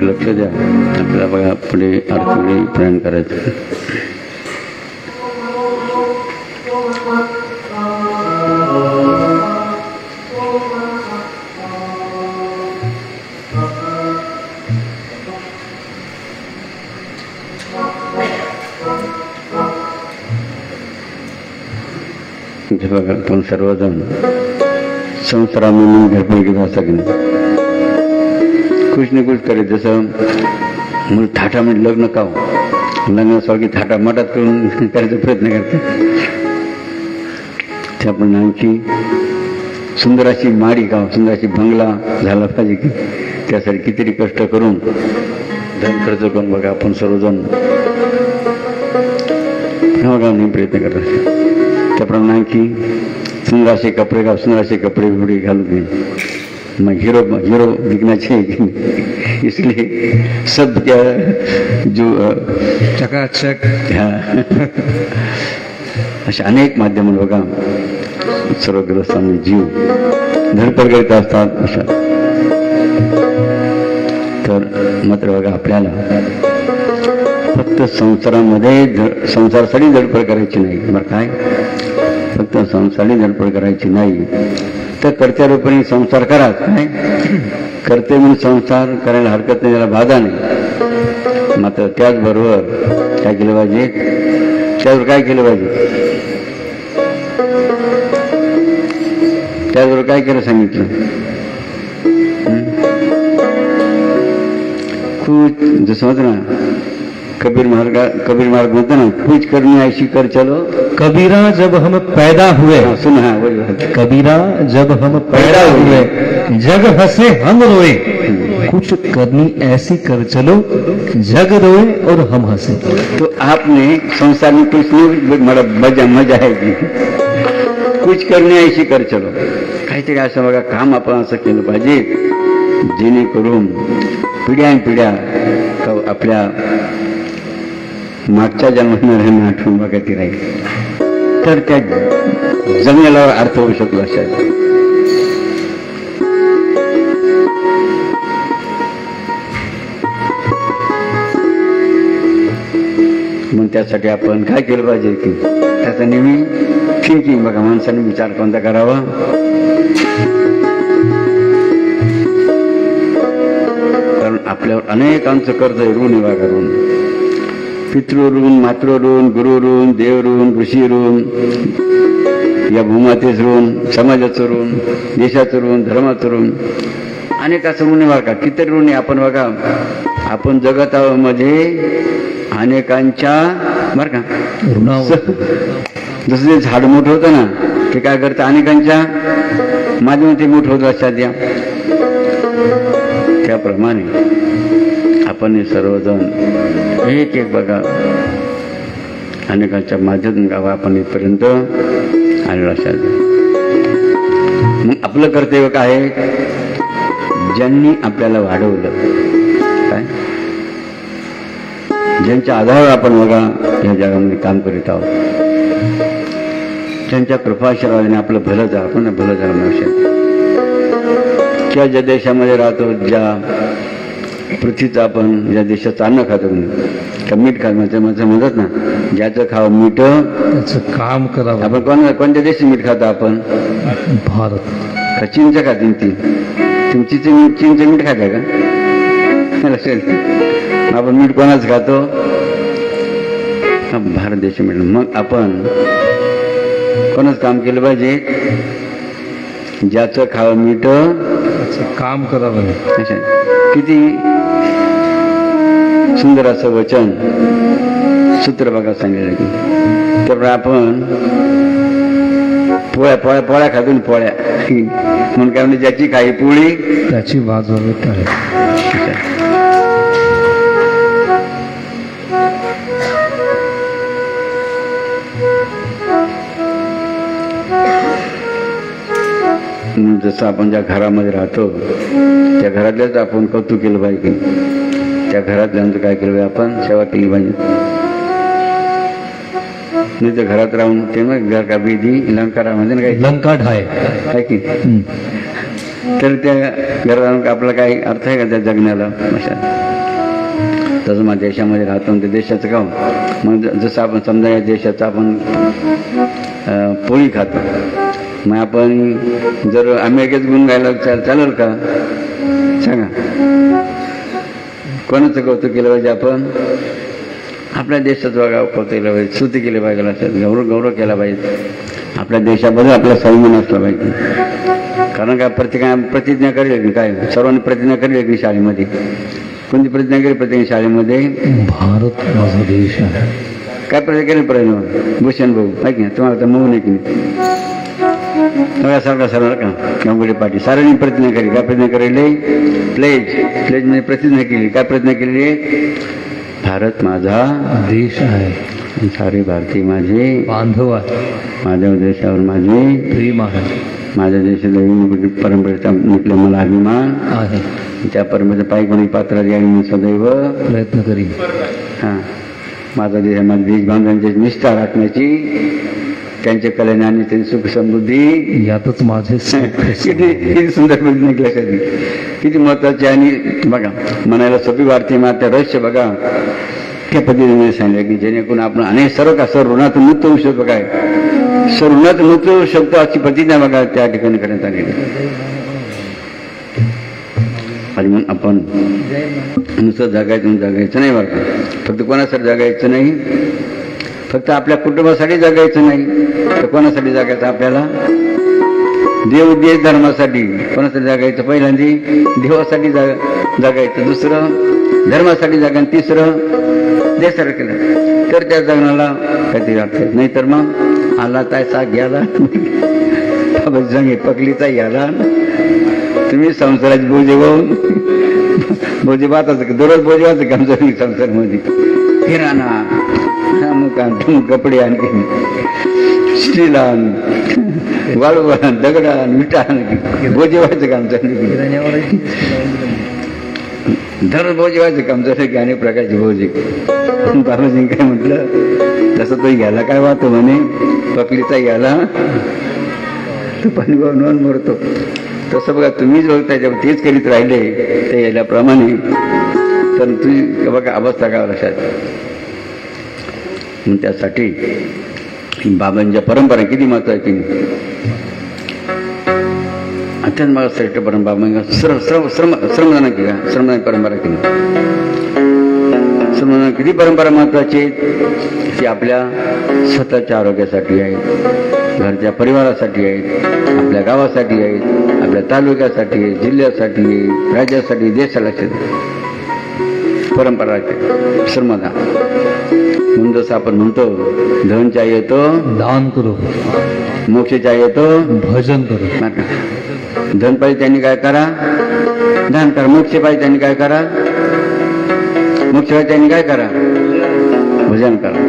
लक्ष द्या, आपल्याला बघा पुढे आरतीकडे प्रयाण करायचं। बघा आपण सर्वजण संसारामध्ये घरपण घेत असता की नाही, कुछ न कुछ करे। जसं मुलं थाटामध्ये लग्न का लग्नासारखी थाटा माटात करून करायचा प्रयत्न करते, त्याप्रमाणे आणखी सुंदर अशी माडी का सुंदर अशी बंगला झाला पाहिजे की त्यासाठी कितीतरी कष्ट करून धन खर्च करून बघा आपण सर्वजण प्रयत्न करतात। त्याप्रमाणे आणखी सुंदर असे कपडे का सुंदर असे कपडे बिपडे घालून मैं हीरो दिखना चाहिए, इसलिए सब क्या जो चकाचक अशा अनेक माध्यम बघा सर्व ग्रस्तांनी जीव धडपड करीत असतात अशा। तर मात्र बघा आपल्याला फक्त संसारामध्ये संसारासाठी धडपड करायची नाही, बरं काय फक्त संसाराने धडपड करायची नाही तर कर्त्या रूपाने संसार करा। काय करते म्हणून संसार करायला हरकत नाही, त्याला बाधा नाही। मात्र त्याचबरोबर काय केलं पाहिजे, त्याचबरोबर काय केलं पाहिजे, त्याचबरोबर काय केलं सांगितलं, कुछ जसं होतं ना कबीर मार्ग म्हणतो ना, कुछ करनी ऐसी कर चलो। कबीरा जब हम पैदा हुए, सुना वही बात, कबीरा जब हम पैदा हुए जग हंसे हम रोए, कुछ करनी ऐसी कर चलो जग रोए और हम हंसे। तो आपने संसार में कुछ नहीं मजा है की कुछ करणे ऐशी कर चलो, काहीतरी असं बघा काम आपण असं केलं पाहिजे जेणेकरून पिढ्यानपिढ्या आपल्या मागच्या जन्मणाऱ्यांना आठवून बघा ती राहील, तर त्या जगण्याला अर्थ होऊ शकतो अशा। त्यासाठी आपण काय केलं पाहिजे की त्याचा नेहमी थिंकिंग बघा, माणसाने विचार कोणता करावा. कारण आपल्यावर अनेकांचं कर्ज आहे, ऋण आहे बघा, ऋण. पितृऋण, मातृऋण, गुरुऋण, देवऋण, ऋषीऋण, या भूमातेच ऋण, समाजाचं ऋण, देशाचं ऋण, धर्माचं ऋण, अनेकाचं ऋण आहे बघा. किती ऋण आहे. आपण बघा, आपण जगतामध्ये अनेकांच्या बरं का जसं ते झाड मोठं होतं ना, ते काय करतं, अनेकांच्या माध्यमातून ते मोठं होतं लक्षात द्या. त्याप्रमाणे आपण हे सर्वजण एक एक बघा अनेकांच्या माध्यमातून गावा आपण इथपर्यंत आणि लक्षात द्या. मग आपलं कर्तव्य काय आहे, ज्यांनी आपल्याला वाढवलं, काय ज्यांच्या आधारावर आपण बघा या जगामध्ये काम करीत आहोत, त्यांच्या कृपाशीर्वादाने आपलं भलं झालं, आपण भलं झालं लक्षात. किंवा ज्या देशामध्ये राहतो, ज्या पृथ्वीचं आपण ज्या देशाचं अन्न खातो का मीठ खात म्हणतात ना, ज्याचं खावं मीठ त्याचं काम करावं. आपण कोणत्या देशी मीठ खातो आपण, भारत का चीनचं खाते ती, तुमची चीनचं मीठ खाते का, आपण मीठ कोणाच खातो, भारत देश मीठ. मग आपण कोणाच काम केलं पाहिजे, ज्याचं खावं मीठ त्याचं काम करावं. किती सुंदर असं वचन सूत्र बघा सांगितलं की. तर आपण पोळ्या पोळ्या पोळ्या खातून पोळ्या म्हणून काय म्हणजे, ज्याची काही पोळी त्याची वाजवावी टाळे. जसं आपण ज्या घरामध्ये राहतो त्या घरातल्याच आपण कौतुक केलं पाहिजे, त्या घरातल्यांचं काय केलं पाहिजे, आपण सेवा केली पाहिजे. नाही तर घरात राहून ते मग घर का बेदी लंकारामध्ये ना काही लंका ढाय आहे की, तर त्या घरात राहून आपला काही अर्थ आहे का त्या जगण्याला. अशा तसं मग देशामध्ये राहतो त्या देशाचं काम. मग जसं आपण समजा या देशाचं आपण पोळी खातो, मग आपण जर अमेरिकेत गुण गायला चालेल का सांगा. कोणाचं कौतुक केलं पाहिजे, आपण आपल्या देशाचं बघा कौतुक केलं पाहिजे, स्तुती केली पाहिजे, लक्षात गौरव केला पाहिजे. आपल्या देशाबद्दल आपला सन्मान असला पाहिजे. कारण काय प्रत्येकाने प्रतिज्ञा करेल काय, सर्वांनी प्रतिज्ञा करेल की शाळेमध्ये, कोणती प्रतिज्ञा केली प्रत्येक शाळेमध्ये, भारत माझा देश आहे. काय प्रतिज्ञा केली प्रश्न भूषण भाऊ आहे की तुम्हाला तर मऊ नाही की सारखा सरळ का गांगुली पाटील साऱ्यांनी प्रतिज्ञा केली. काय प्रतिज्ञा करेल, प्लेज प्लेज म्हणजे प्रतिज्ञा केली. काय प्रतिज्ञा केली, भारत माझा देश आहे, सारे भारतीय माझे बांधव आहे, माझ्या देशावर माझे प्रेम आहे, माझ्या देशाला परंपरेचा म्हटलं मला अभिमान आहे, त्या परंपरेचा पायी कोणी पात्रात यावी मी सदैव प्रयत्न करीन. हां, माझा देश माझ्या देशबांधवांची निष्ठा राखण्याची, त्यांच्या कल्याणाने त्यांची सुख समृद्धी यातच माझे किती सुंदर प्रतिज्ञा केली, किती महत्वाची. आणि बघा म्हणायला सोपी वाटते, मग त्या रहस्य बघा त्या पद्धतीने सांगितलं की जेणेकरून आपण अनेक सर्व का सर ऋणातून मुक्त होऊ शकतो, काय सर ऋणातून मुक्त होऊ शकतो अशी प्रतिज्ञा बघा त्या ठिकाणी करण्यात आलेली. आणि म्हणून आपण नुसतं जगायचं नाही बरं का, फक्त कोणासाठी जगायचं नाही, फक्त आपल्या कुटुंबासाठी जगायचं नाही, तर कोणासाठी जगायचं आपल्याला, देव देश धर्मासाठी. कोणासाठी जगायचं, पहिल्यांदा देवासाठी जगायचं, दुसरं धर्मासाठी जगायचं, तिसरं देशासाठी केलं, तर त्या जगण्याला काहीतरी अर्थ. नाही तर मग आला तायसा घ्याला जंगे पकलीचा घ्याला, तुम्ही संसाराची बोजे वाहून बोजे वाचायचं, दररोज बोजे वाचायचं काम जर संसारमध्ये किराणा मुकान कपडे आणखी स्टील आण, वाळू आण, दगड आण, विटा आण, बोजे व्हायचं काम चालू, दररोज बोजे व्हायचं काम झालं की अनेक प्रकारचे बोजे. बाबाजी काय म्हटलं, तसं तो घ्यायला काय वाहतो म्हणे, पकलीचा घ्यायला तो पाणी वाहून मरतो, तसं बघा तुम्ही जो त्याच्यावर तेच करीत राहिले ते याल्याप्रमाणे, तर तुझी बघा अवस्था काय लक्षात. म्हणून त्यासाठी बाबांच्या परंपरा किती महत्वाची, अत्यंत मला श्रेष्ठ परंपरा श्रमदान केला, श्रमदान परंपरा केली. श्रमदान किती परंपरा महत्वाची आहेत ती आपल्या स्वतःच्या आरोग्यासाठी आहेत, घरच्या परिवारासाठी आहेत, आपल्या गावासाठी आहेत, आपल्या तालुक्यासाठी आहेत, जिल्ह्यासाठी आहेत, राज्यासाठी, देशासाठी परंपरा श्रमदान. म्हणून जसं आपण म्हणतो धन चाहिए तो दान करो, मोक्ष चाहिए तो भजन करो. धन पाहिजे त्यांनी काय करा, दान करा. मोक्ष पाहिजे त्यांनी काय करा, मोक्ष पाहिजे त्यांनी काय करा, भजन करा.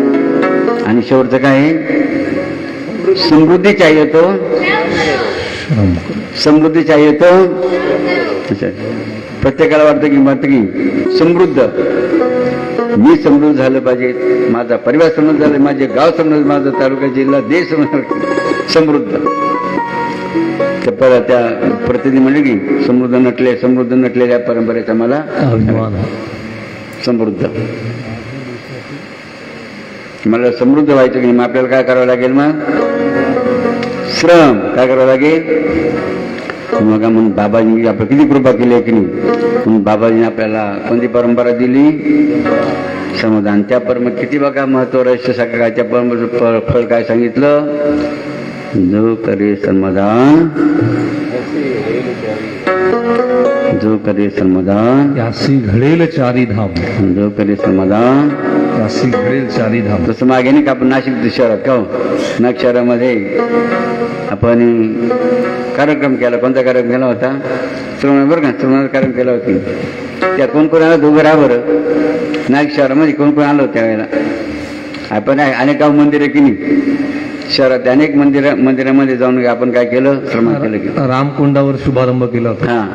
आणि शेवटचं काय आहे, समृद्धी चाहिए तो समृद्धी चाहिए तो. प्रत्येकाला वाटतं की समृद्ध, मी समृद्ध झालं पाहिजे, माझा परिवार समृद्ध झाला, माझे गाव समृद्ध, माझा तालुका, जिल्हा, देश समृद्ध. त्या प्रतिनिधी म्हणजे की समृद्ध नटलेल्या परंपरेचा मला अभिमान. समृद्ध, मला समृद्ध व्हायचं की मग आपल्याला काय करावं लागेल, मग श्रम काय करावं लागेल. मग म्हणून बाबाजींनी आपण किती कृपा केली आहे की नाही, म्हणून बाबाजीने आपल्याला कोणती परंपरा दिली, श्रमदान. त्या परंपरा किती बघा महत्व, रहस्य सकाळ त्या परंपरेचं फळ काय सांगितलं, जो करे श्रमदान, जो करे श्रमदान यासी घडेल चारी धाम, जो करे श्रमदान यासी घडेल चारी धाम. तसं मागे नाही का आपण नाशिक शहरात का नाशिक शहरामध्ये आपण कार्यक्रम केला. कोणता कार्यक्रम केला होता, श्रवण बरं का, श्रवणाचा कार्यक्रम केला होती. त्या कोण कोण आलं दोघं राहा बरं, नाशिक शहरामध्ये कोण कोण आलं त्यावेळेला. आपण अनेक गाव मंदिर आहे की नाही शहरात, अनेक मंदिरामध्ये जाऊन आपण काय केलं, श्रवण केलं की रामकुंडावर शुभारंभ केला होता. हा,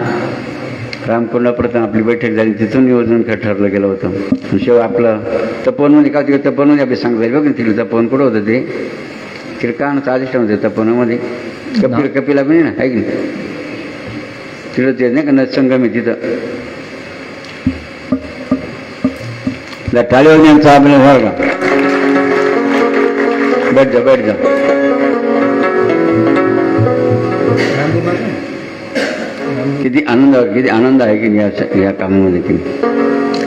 रामकुंडा प्रथम आपली बैठक झाली, तिथून नियोजन ठरलं गेलं होतं. शेवट आपलं तपोवनमध्ये का तिकडे तपोवनमध्ये आपली सांगता बघ तिकडे तपोवन कुठं होतं ते, तिकडे का अधिष्ठान होते तपोवनामध्ये, कपिला पण ना आहे की नाही, तिकडं ते नाही का संगम आहे तिथं. टाळीवर यांचा अभिनय झाला का, बैठ जा. किती आनंद आहे की या कामामध्ये की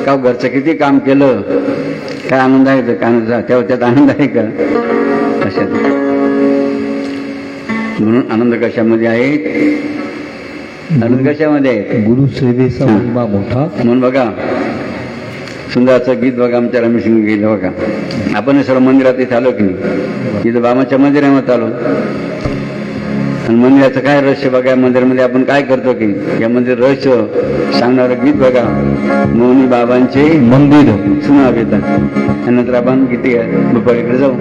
का, घरचं किती काम केलं काय आनंद आहे, तेव्हा त्यात आनंद आहे का अशात. म्हणून आनंद कशामध्ये आहे, आनंद कशामध्ये आहे, गुरुसेवेचा महिमा मोठा. म्हणून बघा सुंदरचं गीत बघा आमच्या रमेश सिंग गेलं बघा. आपण सर्व मंदिरात इथं आलो की नाही, इथं बाबाच्या मंदिरामध्ये आलो आणि मंदिराचं काय रहस्य बघा, मंदिरामध्ये आपण काय करतो की या मंदिर रहस्य सांगणारं गीत बघा, मौनी बाबांचे मंदिर सुना येतात. त्यानंतर आपण किती दुपारीकडे जाऊ.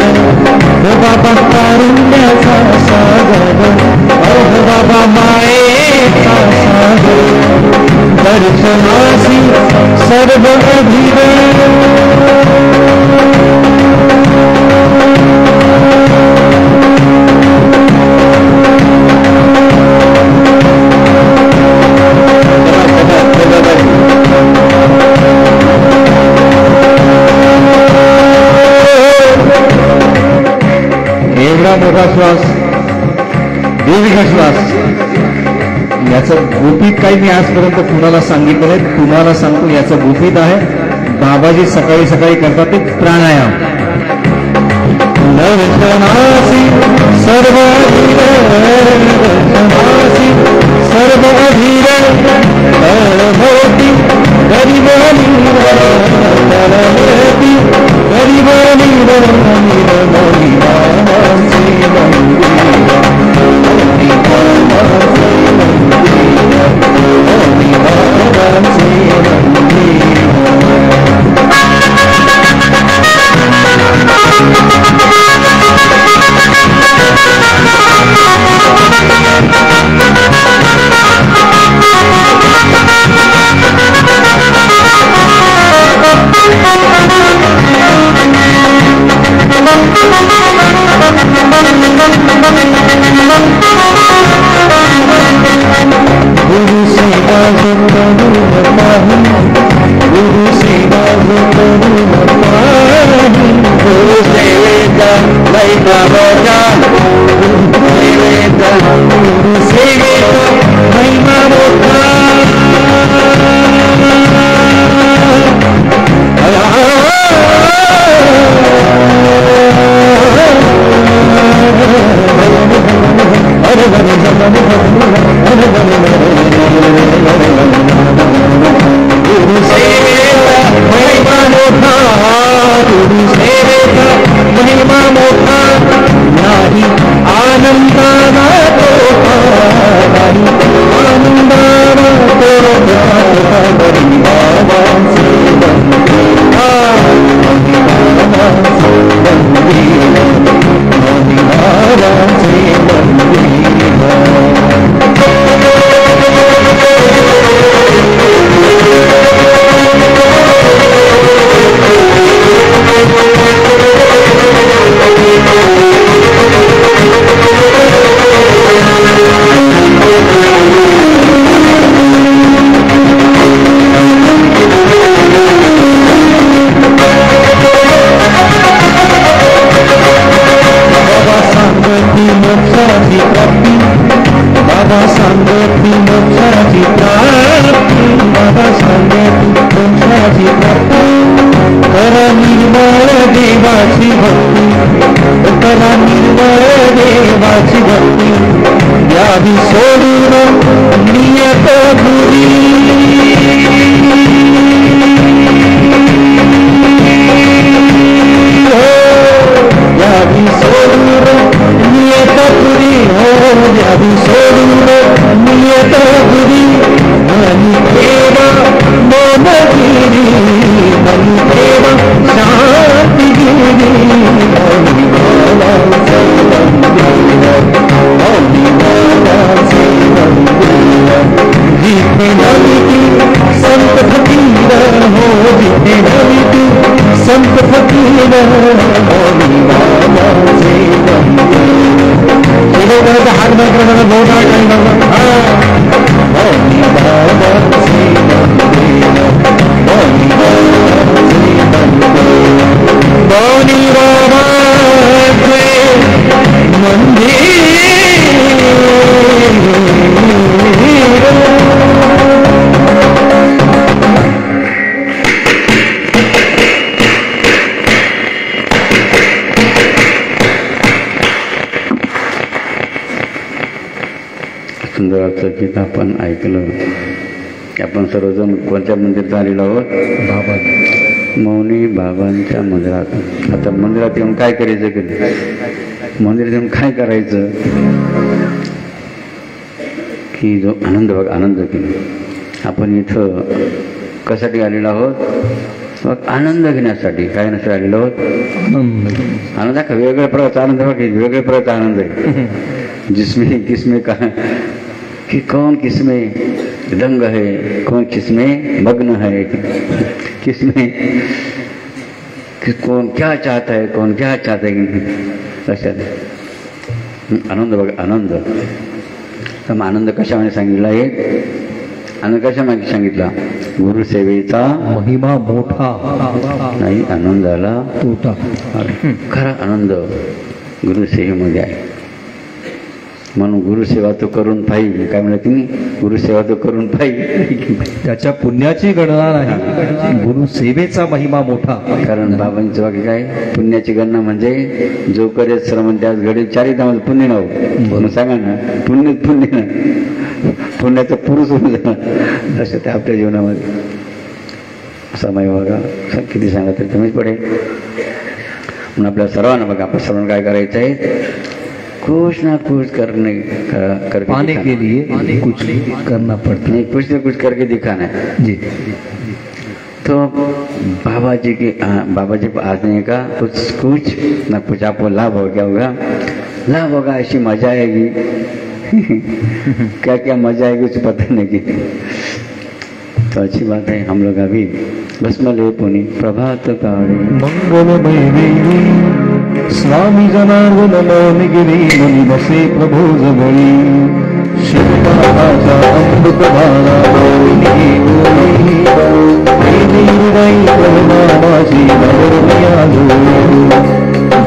हो बाबा कारुण्याचा सागर, हो बाबा मायेचा सागर, दर्शनासी सर्व अभिर एवढा मोठा श्वास, दीर्घ श्वास, याचं गुपित काही मी आजपर्यंत कुणाला सांगितलं नाही, तुम्हाला सांगतो याचं गुपित आहे. बाबाजी सकाळी सकाळी करतात ते प्राणायाम. दर्शनासी सर्व दर्शनासी सर्व अधीर होती गरीबानी गरीबानी सुंदराचं गीत आपण ऐकलं की आपण सर्वजण कोणत्या मंदिरात आलेलो आहोत? बाबा मौनी बाबांच्या मंदिरात. आता मंदिरात येऊन काय करायचं की मंदिरात येऊन काय करायचं की जो आनंद बघ आनंद की आपण इथं कशासाठी आलेलो आहोत? मग आनंद घेण्यासाठी काय नसतं आलेलो आहोत. आनंद हा वेगवेगळ्या प्रकारचा आनंद बघा, वेगवेगळ्या प्रकारचा आनंद आहे. जिसमें किसमें का कि कौन किसमें दंग है, कौन किसमें मग्न है, किसमें कि कौन क्या चाहता है, कौन क्या चाहता है. लक्षात आनंद बघा, आनंद. तर मग आनंद कशामध्ये सांगितला आहे? आनंद कशामध्ये सांगितला? गुरुसेवेचा महिमा मोठा नाही, आनंदाला तोटा. खरा आनंद गुरुसेवेमध्ये आहे. म्हणून गुरुसेवा तो करून पाहिजे. काय म्हणलं तिने? गुरुसेवा तो करून पाहिजे. त्याच्या पुण्याची गणना नाही, गुरुसेवेचा महिमा मोठा. कारण बाबांचं वाक्य काय? पुण्याची गणना म्हणजे जो करे श्रमण त्याच घडी चारी धामाचं पुण्य नाव. म्हणून सांगा ना, पुण्य पुण्य ना, पुण्याचा पुरुष होऊन जाणार. असं ते आपल्या जीवनामध्ये समय बघा किती सांगा तरी कमीच पडेल. म्हणून आपल्या सर्वांना बघा, आपण सर्वांना काय करायचं आहे? कुछ ना कुछ पाने के लिए कुछ करना पड़ता है. कुछ ना कुछ करके दिखाना है जी. तो बाबा जी को आने का कुछ ना कुछ आपको लाभ हो गया होगा. लाभ होगा, ऐसी मजा आएगी. क्या क्या मजा आएगी कुछ पता नहीं की. तो अच्छी बात है. हम लोग अभी भस्म ले पुनी प्रभात काले मंगलमय स्वामी जनार्दन मौनगिरी मुनि बसे प्रभो जवळी. शिवपाचा अमृतधारा बोलिनी बोली, वेदी हृदय प्रभुनामाची नवरमियालो.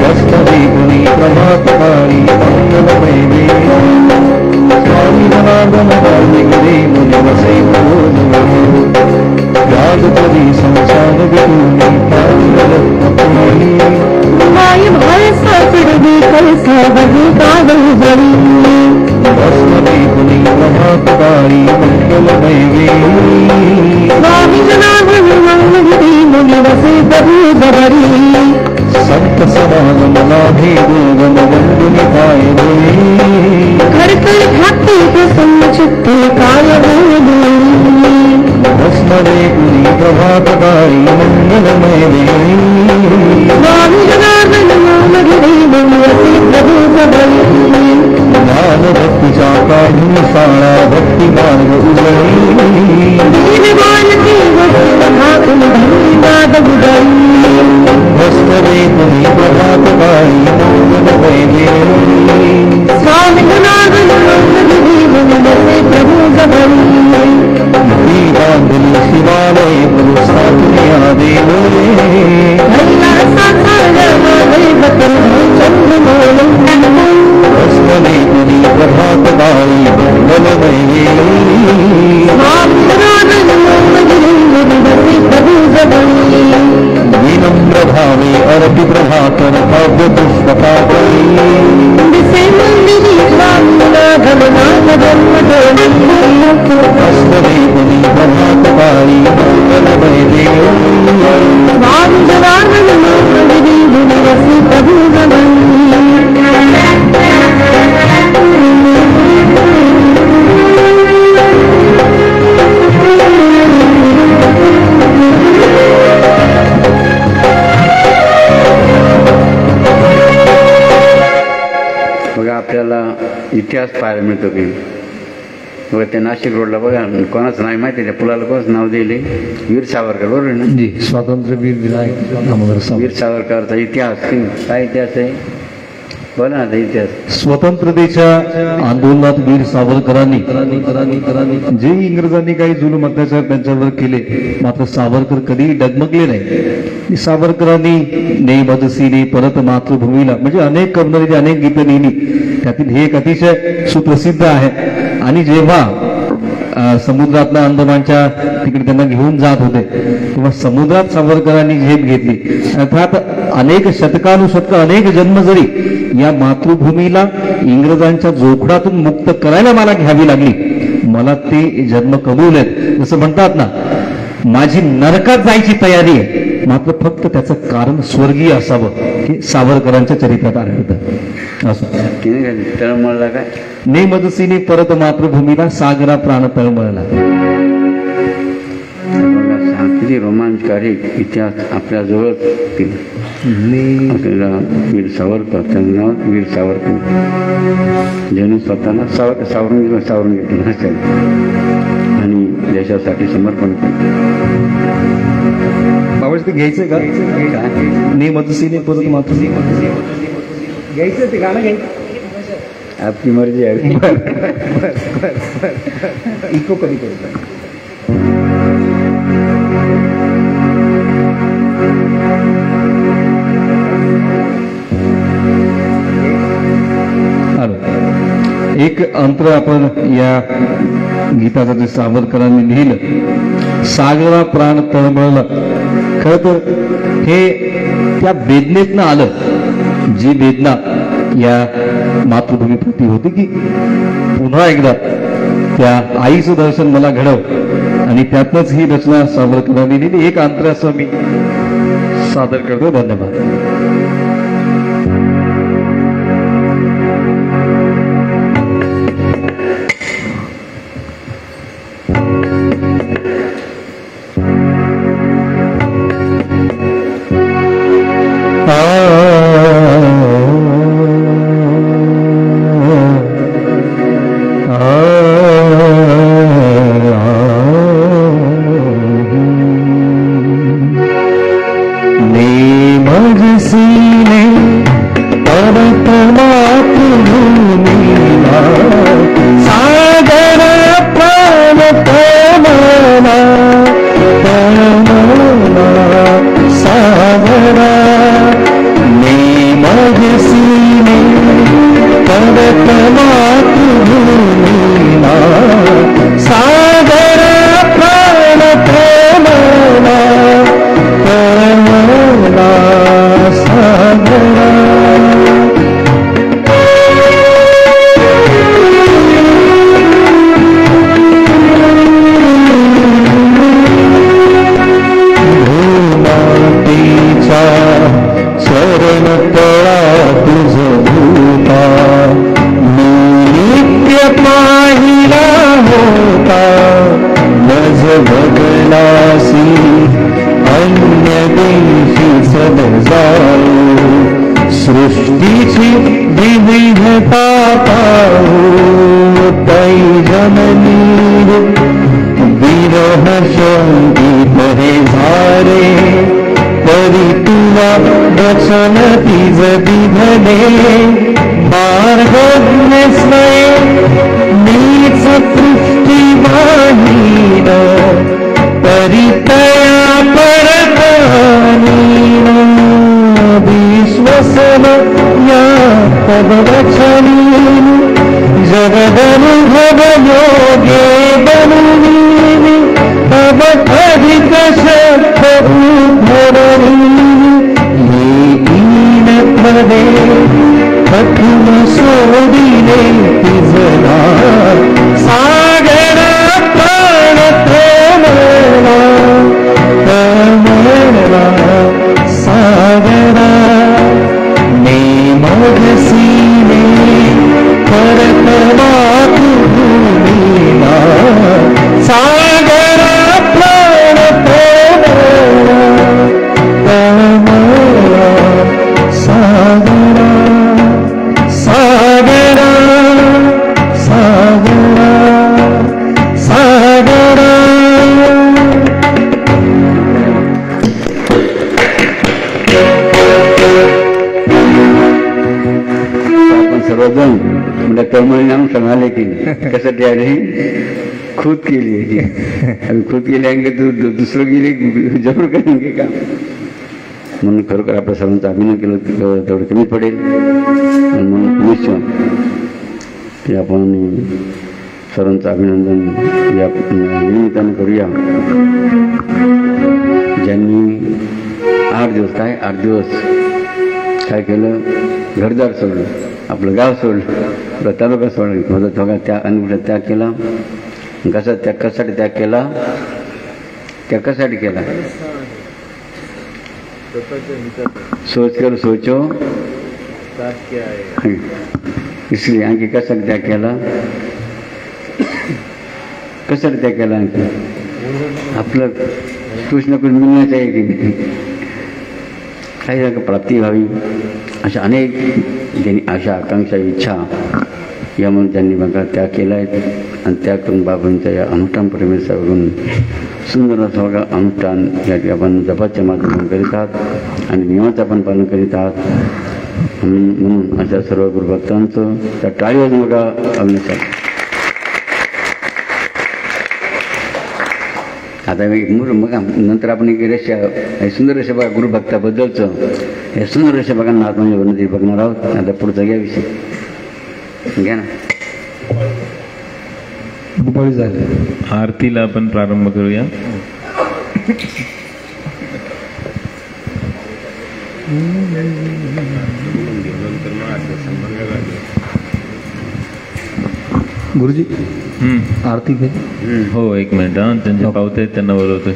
दस्तवी पुनी प्रभात काळी मंगलमय स्वामी जनार्दन मौनगिरी मुनि बसे प्रभो जवळी. राजपदी संसार विटुनी प्राणरत्न माय भरसा पिडवी कलसा बही कादल जरी. बसमती पुनी प्रभात काळी मंगलमय स्वामी जनार्दन मंगलगिरी मुनि बसे प्रभु जवरी. संत समागम लाभे दुर्गम वंदुनि पाय खडकल ठाकते प्रसन्न चित्ते काय बोलू. भस्मदे पुनी प्रभात काळी मंगलमय स्वामी जनार्दन मंगलगिरी मुनि बसे प्रभु जवरी. ज्ञान भक्तीच्या काढून शाळा भक्ती मार्ग उजळी. दीनबालकी वस्तुहातून धन्यवाद बुडई. भस्मदे पुनी प्रभात काळी मंगलमय स्वामी जनार्दन मंगलगिरी मुनि बसे प्रभु जवरी. बांधली शिवालय पुरुषातुने आदेव भस्मदे पुनी प्रभात काळी मंगलमय विनम्र भावे अर्पि प्रभाकर भव्य पुष्पपाकरी. भस्मदे पुनी प्रभात काळी मंगलमय प्रभु बघा आपल्याला इतिहास पाहायला मिळतो की बघा ते नाशिक रोडला बघा कोणाचं नाही माहिती, त्या पुलाला कोणाचं नाव दिले? वीर सावरकर, बरोबर ना? जी. स्वातंत्र्यवीर विनायक दामोदर वीर सावरकर. सावरकरचा इतिहास काय इतिहास आहे? बोला ना इतिहास. स्वतंत्रतेच्या आंदोलनात वीर सावरकरांनी जे इंग्रजांनी काही जुलूम अत्याचार त्यांच्यावर केले, मात्र सावरकर कधी डगमगले नाही. सावरकरांनी ने मजसीने परत मातृभूमीला म्हणजे अनेक कवनांनी अनेक गीतं लिहिली. त्यातील हे एक अतिशय सुप्रसिद्ध आहे. आणि जेव्हा समुद्रातनं अंदमानच्या तिकडे त्यांना घेऊन जात होते तेव्हा समुद्रात सावरकरांनी झेप घेतली. अर्थात अनेक शतकानुशतक अनेक जन्म जरी या मातृभूमीला इंग्रजांच्या जोखडातून मुक्त करायला मला घ्यावी लागली, मला ते जन्म कबूल आहेत. जसं म्हणतात ना, माझी नरकात जायची तयारी आहे, मात्र फक्त त्याचं कारण स्वर्गीय असावं, की सावरकरांच्या चरित्रात आढळतं. असं तळमळला काय नेमदसीने परत मातृभूमीला सागरा प्राण तळमळला. किती रोमांचकारी इतिहास आपल्याजवळच आपल्याला वीर सावरकर, त्यांचं नाव वीर सावरकर, ज्यांनी स्वतःला सावरून घेतलं असेल आणि देशासाठी समर्पण केलं. बाबाजी ते घ्यायचंय का? नाही मतसीने परत मात्र घ्यायचं ते गाणं घ्यायचं. आपली मर्जी आहे. इको कधी करतो. एक अंतर आपण या गीताचं जे सावरकरांनी लिहिलं, सागरा प्राण तळमळला. खरं तर हे त्या वेदनेतनं आलं, जी वेदना या मातृभूमीप्रती होती की पुन्हा एकदा त्या आईचं दर्शन मला घडव, आणि त्यातनंच ही रचना सावरकरांनी लिहिली. एक अंतर असं मी सादर करतो. धन्यवाद. सृष्टीची विविधता पाहू तै जननी विरह संगीत हे झाले तरी तुला वचन तिज दिघले मार्ग स्वय नीच सृष्टी वाहीन तरी तया परकानीन विश्वसन या पदवचनी जगदनुभव योगे बनुनी तब अधिक शक्य उद्धरणी येईन पदे कठिन सोडिले तिजना सागरा प्राण प्रेमला प्रेमला सागरा ने मगसीने परतवा भूमीला सागरा प्राण प्रेमला प्रेमला सागरा सागरा सागरा सागरा. आपण सर्वजण म्हणजे तळमळी नाम सांगाले की कसं त्याने खुद केली आहे. खुद केली दुसरं गेले जरूर करेंगे का. म्हणून खरोखर आपल्या सर्वांचं अभिनय केलं तेवढं कमी पडेल. म्हणून निश्चय की आपण सर्वांचं अभिनंदन या निमित्तानं करूया. ज्यांनी 8 दिवस काय केलं, घरदार सोडलं, आपलं गाव सोडलं, आपला तालुका सोडला, माझा थोडा त्या अनुभव त्याग केला. कसा त्याग, कशासाठी त्याग केला, त्या कशासाठी केला, सोच कर सोचो इसलिए आणखी कशासाठी त्याग केला, कशासाठी त्याग केला, आणखी आपलं कुछ ना कुछ मिलना चाहिए की नाही, काही प्राप्ती व्हावी अशा अनेक ज्यांनी आशा आकांक्षा इच्छा यामुळे त्यांनी बघा त्या केल्या आहेत आणि त्या करून बाबांच्या या अनुष्ठान परमेश्वरून सुंदर असं बघा अनुष्ठान या आपण जपाच्या माध्यमातून करीत आहात आणि नियमाचं आपण पालन करीत आहात म्हणून अशा सर्व गुरुभक्तांचं त्या टाळीवर बघा अभिनंदन. आता एक बघा नंतर आपण एक रेषा सुंदर रेषा बघा गुरुभक्ताबद्दलचं हे सुंदर रेषा बघा आत्मनिर्भर बघणार आहोत. आता पुढचा घ्या विषय घ्या ना. दुपारी झाली आरतीला आपण प्रारंभ करूया. गुरुजी आरती घे. हो एक मिनिट त्यांच्या पावते त्यांना बोलवतो.